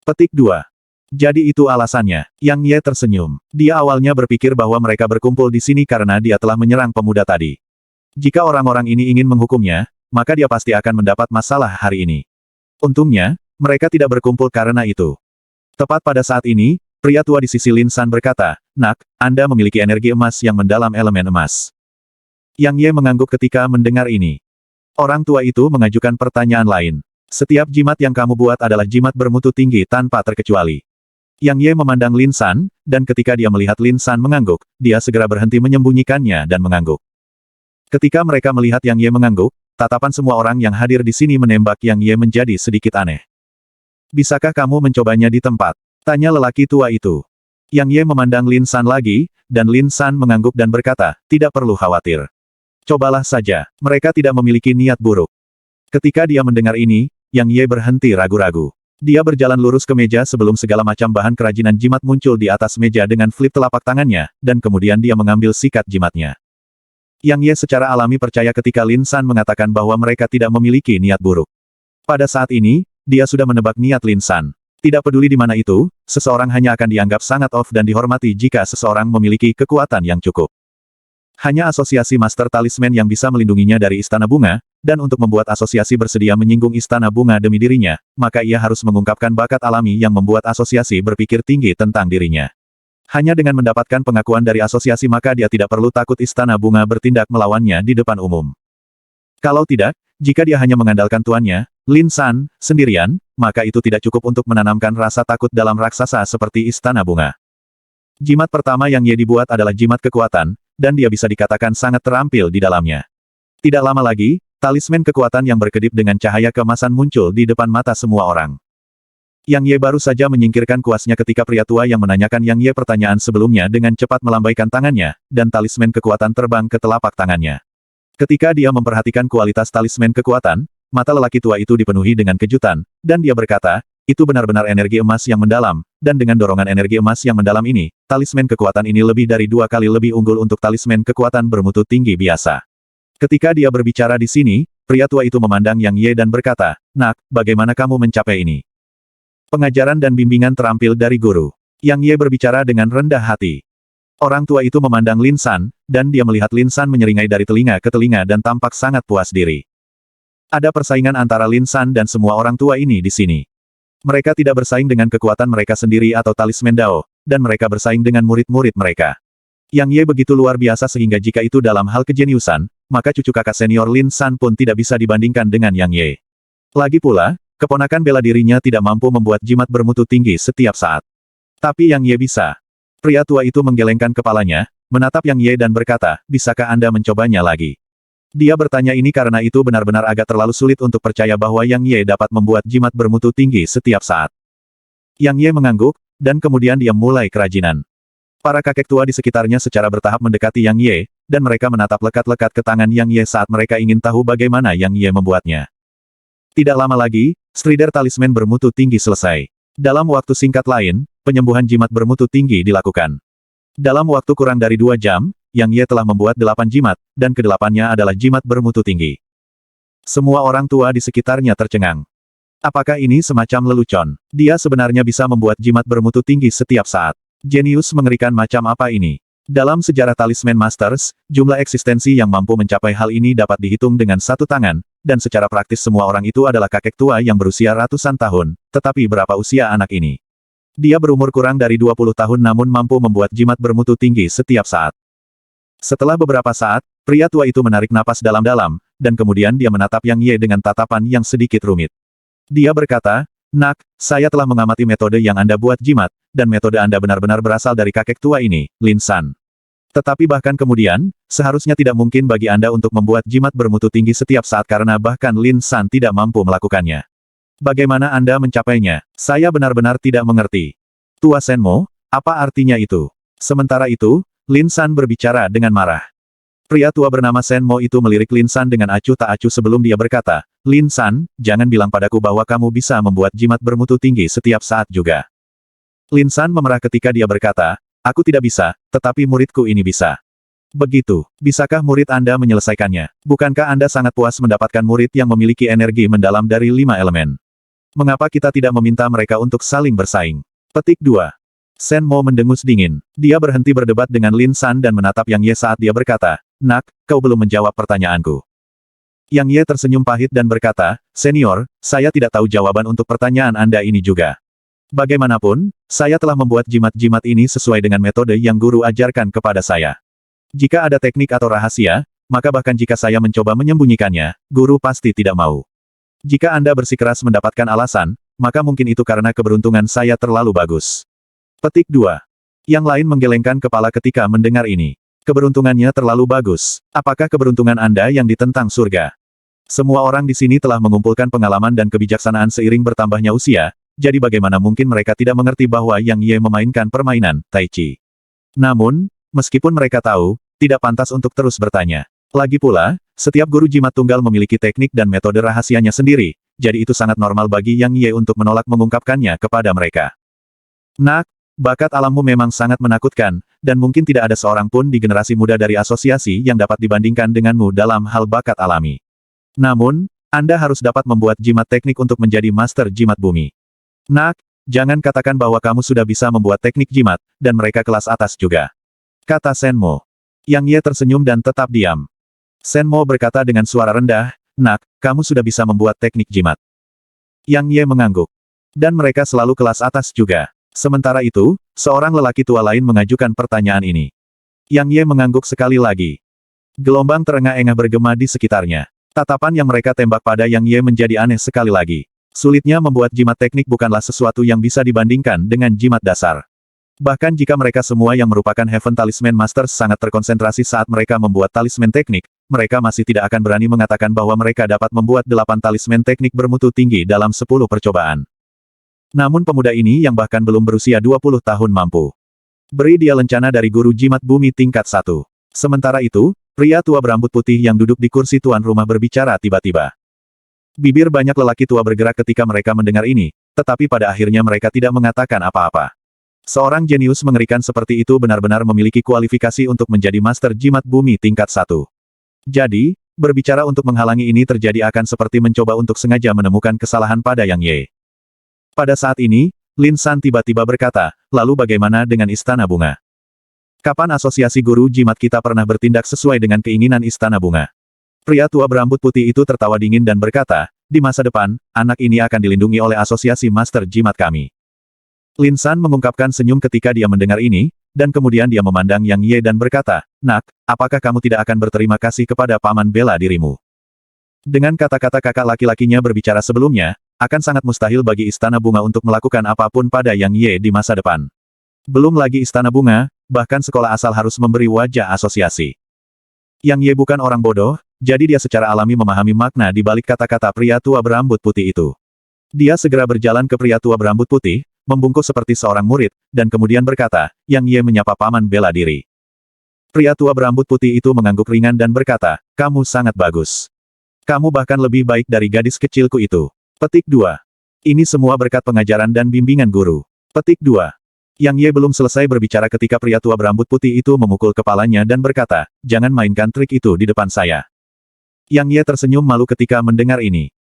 Petik 2. Jadi itu alasannya. Yang Ye tersenyum. Dia awalnya berpikir bahwa mereka berkumpul di sini karena dia telah menyerang pemuda tadi. Jika orang-orang ini ingin menghukumnya, maka dia pasti akan mendapat masalah hari ini. Untungnya, mereka tidak berkumpul karena itu. Tepat pada saat ini, pria tua di sisi Lin San berkata, "Nak, Anda memiliki energi emas yang mendalam elemen emas." Yang Ye mengangguk ketika mendengar ini. Orang tua itu mengajukan pertanyaan lain. "Setiap jimat yang kamu buat adalah jimat bermutu tinggi tanpa terkecuali." Yang Ye memandang Lin San, dan ketika dia melihat Lin San mengangguk, dia segera berhenti menyembunyikannya dan mengangguk. Ketika mereka melihat Yang Ye mengangguk, tatapan semua orang yang hadir di sini menembak Yang Ye menjadi sedikit aneh. "Bisakah kamu mencobanya di tempat?" tanya lelaki tua itu. Yang Ye memandang Lin San lagi, dan Lin San mengangguk dan berkata, "Tidak perlu khawatir. Cobalah saja, mereka tidak memiliki niat buruk." Ketika dia mendengar ini, Yang Ye berhenti ragu-ragu. Dia berjalan lurus ke meja sebelum segala macam bahan kerajinan jimat muncul di atas meja dengan flip telapak tangannya, dan kemudian dia mengambil sikat jimatnya. Yang Ye secara alami percaya ketika Lin San mengatakan bahwa mereka tidak memiliki niat buruk. Pada saat ini, dia sudah menebak niat Lin San. Tidak peduli di mana itu, seseorang hanya akan dianggap sangat off dan dihormati jika seseorang memiliki kekuatan yang cukup. Hanya asosiasi Master Talisman yang bisa melindunginya dari Istana Bunga, dan untuk membuat asosiasi bersedia menyinggung Istana Bunga demi dirinya, maka ia harus mengungkapkan bakat alami yang membuat asosiasi berpikir tinggi tentang dirinya. Hanya dengan mendapatkan pengakuan dari asosiasi maka dia tidak perlu takut Istana Bunga bertindak melawannya di depan umum. Kalau tidak, jika dia hanya mengandalkan tuannya, Lin San, sendirian, maka itu tidak cukup untuk menanamkan rasa takut dalam raksasa seperti Istana Bunga. Jimat pertama yang Ye dibuat adalah jimat kekuatan, dan dia bisa dikatakan sangat terampil di dalamnya. Tidak lama lagi, talisman kekuatan yang berkedip dengan cahaya keemasan muncul di depan mata semua orang. Yang Ye baru saja menyingkirkan kuasnya ketika pria tua yang menanyakan Yang Ye pertanyaan sebelumnya dengan cepat melambaikan tangannya, dan talisman kekuatan terbang ke telapak tangannya. Ketika dia memperhatikan kualitas talisman kekuatan, mata lelaki tua itu dipenuhi dengan kejutan, dan dia berkata, "Itu benar-benar energi emas yang mendalam, dan dengan dorongan energi emas yang mendalam ini, talisman kekuatan ini lebih dari 2 kali lebih unggul untuk talisman kekuatan bermutu tinggi biasa." Ketika dia berbicara di sini, pria tua itu memandang Yang Ye dan berkata, "Nak, bagaimana kamu mencapai ini?" Pengajaran dan bimbingan terampil dari guru. Yang Ye berbicara dengan rendah hati. Orang tua itu memandang Lin San, dan dia melihat Lin San menyeringai dari telinga ke telinga dan tampak sangat puas diri. Ada persaingan antara Lin San dan semua orang tua ini di sini. Mereka tidak bersaing dengan kekuatan mereka sendiri atau talisman Dao, dan mereka bersaing dengan murid-murid mereka. Yang Ye begitu luar biasa sehingga jika itu dalam hal kejeniusan, maka cucu kakak senior Lin San pun tidak bisa dibandingkan dengan Yang Ye. Lagi pula, keponakan bela dirinya tidak mampu membuat jimat bermutu tinggi setiap saat. Tapi Yang Ye bisa. Pria tua itu menggelengkan kepalanya, menatap Yang Ye dan berkata, "Bisakah Anda mencobanya lagi?" Dia bertanya ini karena itu benar-benar agak terlalu sulit untuk percaya bahwa Yang Ye dapat membuat jimat bermutu tinggi setiap saat. Yang Ye mengangguk, dan kemudian dia mulai kerajinan. Para kakek tua di sekitarnya secara bertahap mendekati Yang Ye, dan mereka menatap lekat-lekat ke tangan Yang Ye saat mereka ingin tahu bagaimana Yang Ye membuatnya. Tidak lama lagi, strider talisman bermutu tinggi selesai. Dalam waktu singkat lain, penyembuhan jimat bermutu tinggi dilakukan. Dalam waktu kurang dari 2 jam, Yang Ye telah membuat 8 jimat, dan ke-8-nya adalah jimat bermutu tinggi. Semua orang tua di sekitarnya tercengang. Apakah ini semacam lelucon? Dia sebenarnya bisa membuat jimat bermutu tinggi setiap saat. Jenius mengerikan macam apa ini? Dalam sejarah Talisman Masters, jumlah eksistensi yang mampu mencapai hal ini dapat dihitung dengan 1 tangan, dan secara praktis semua orang itu adalah kakek tua yang berusia ratusan tahun, tetapi berapa usia anak ini? Dia berumur kurang dari 20 tahun namun mampu membuat jimat bermutu tinggi setiap saat. Setelah beberapa saat, pria tua itu menarik napas dalam-dalam, dan kemudian dia menatap Yang Ye dengan tatapan yang sedikit rumit. Dia berkata, Nak, saya telah mengamati metode yang Anda buat jimat, dan metode Anda benar-benar berasal dari kakek tua ini, Lin San. Tetapi bahkan kemudian, seharusnya tidak mungkin bagi Anda untuk membuat jimat bermutu tinggi setiap saat karena bahkan Lin San tidak mampu melakukannya. Bagaimana Anda mencapainya? Saya benar-benar tidak mengerti. Tua Senmo, apa artinya itu? Sementara itu, Lin San berbicara dengan marah. Pria tua bernama Senmo itu melirik Lin San dengan acuh tak acuh sebelum dia berkata, Lin San, jangan bilang padaku bahwa kamu bisa membuat jimat bermutu tinggi setiap saat juga. Lin San memerah ketika dia berkata, aku tidak bisa, tetapi muridku ini bisa. Begitu, bisakah murid Anda menyelesaikannya? Bukankah Anda sangat puas mendapatkan murid yang memiliki energi mendalam dari 5 elemen? Mengapa kita tidak meminta mereka untuk saling bersaing? Petik 2. Senmo mendengus dingin. Dia berhenti berdebat dengan Lin San dan menatap Yang Ye saat dia berkata, Nak, kau belum menjawab pertanyaanku. Yang Ye tersenyum pahit dan berkata, Senior, saya tidak tahu jawaban untuk pertanyaan Anda ini juga. Bagaimanapun, saya telah membuat jimat-jimat ini sesuai dengan metode yang guru ajarkan kepada saya. Jika ada teknik atau rahasia, maka bahkan jika saya mencoba menyembunyikannya, guru pasti tidak mau. Jika Anda bersikeras mendapatkan alasan, maka mungkin itu karena keberuntungan saya terlalu bagus. Petik 2. Yang lain menggelengkan kepala ketika mendengar ini. Keberuntungannya terlalu bagus. Apakah keberuntungan Anda yang ditentang surga? Semua orang di sini telah mengumpulkan pengalaman dan kebijaksanaan seiring bertambahnya usia, jadi bagaimana mungkin mereka tidak mengerti bahwa Yang Ye memainkan permainan Tai Chi. Namun, meskipun mereka tahu, tidak pantas untuk terus bertanya. Lagi pula, setiap guru jimat tunggal memiliki teknik dan metode rahasianya sendiri, jadi itu sangat normal bagi Yang Ye untuk menolak mengungkapkannya kepada mereka. Nak, bakat alammu memang sangat menakutkan, dan mungkin tidak ada seorang pun di generasi muda dari asosiasi yang dapat dibandingkan denganmu dalam hal bakat alami. Namun, Anda harus dapat membuat jimat teknik untuk menjadi master jimat bumi. Nak, jangan katakan bahwa kamu sudah bisa membuat teknik jimat, dan mereka kelas atas juga. Kata Senmo. Yang Ye tersenyum dan tetap diam. Senmo berkata dengan suara rendah, Nak, kamu sudah bisa membuat teknik jimat. Yang Ye mengangguk. Dan mereka selalu kelas atas juga. Sementara itu, seorang lelaki tua lain mengajukan pertanyaan ini. Yang Ye mengangguk sekali lagi. Gelombang terengah-engah bergema di sekitarnya. Tatapan yang mereka tembak pada Yang Ye menjadi aneh sekali lagi. Sulitnya membuat jimat teknik bukanlah sesuatu yang bisa dibandingkan dengan jimat dasar. Bahkan jika mereka semua yang merupakan Heaven Talisman Masters sangat terkonsentrasi saat mereka membuat talisman teknik, mereka masih tidak akan berani mengatakan bahwa mereka dapat membuat 8 talisman teknik bermutu tinggi dalam 10 percobaan. Namun pemuda ini yang bahkan belum berusia 20 tahun mampu. Beri dia lencana dari guru jimat bumi tingkat 1. Sementara itu, pria tua berambut putih yang duduk di kursi tuan rumah berbicara tiba-tiba. Bibir banyak lelaki tua bergerak ketika mereka mendengar ini, tetapi pada akhirnya mereka tidak mengatakan apa-apa. Seorang jenius mengerikan seperti itu benar-benar memiliki kualifikasi untuk menjadi master jimat bumi tingkat 1. Jadi, berbicara untuk menghalangi ini terjadi akan seperti mencoba untuk sengaja menemukan kesalahan pada Yang Ye. Pada saat ini, Lin San tiba-tiba berkata, lalu bagaimana dengan Istana Bunga? Kapan asosiasi guru jimat kita pernah bertindak sesuai dengan keinginan Istana Bunga? Pria tua berambut putih itu tertawa dingin dan berkata, di masa depan, anak ini akan dilindungi oleh asosiasi master jimat kami. Lin San mengungkapkan senyum ketika dia mendengar ini, dan kemudian dia memandang Yang Ye dan berkata, Nak, apakah kamu tidak akan berterima kasih kepada paman bela dirimu? Dengan kata-kata kakak laki-lakinya berbicara sebelumnya, akan sangat mustahil bagi Istana Bunga untuk melakukan apapun pada Yang Ye di masa depan. Belum lagi Istana Bunga, bahkan sekolah asal harus memberi wajah asosiasi. Yang Ye bukan orang bodoh, jadi dia secara alami memahami makna di balik kata-kata pria tua berambut putih itu. Dia segera berjalan ke pria tua berambut putih, membungkuk seperti seorang murid, dan kemudian berkata, Yang Ye menyapa paman bela diri. Pria tua berambut putih itu mengangguk ringan dan berkata, kamu sangat bagus. Kamu bahkan lebih baik dari gadis kecilku itu. Petik 2. Ini semua berkat pengajaran dan bimbingan guru. Petik 2. Yang Ye belum selesai berbicara ketika pria tua berambut putih itu memukul kepalanya dan berkata, jangan mainkan trik itu di depan saya. Yang Ye tersenyum malu ketika mendengar ini.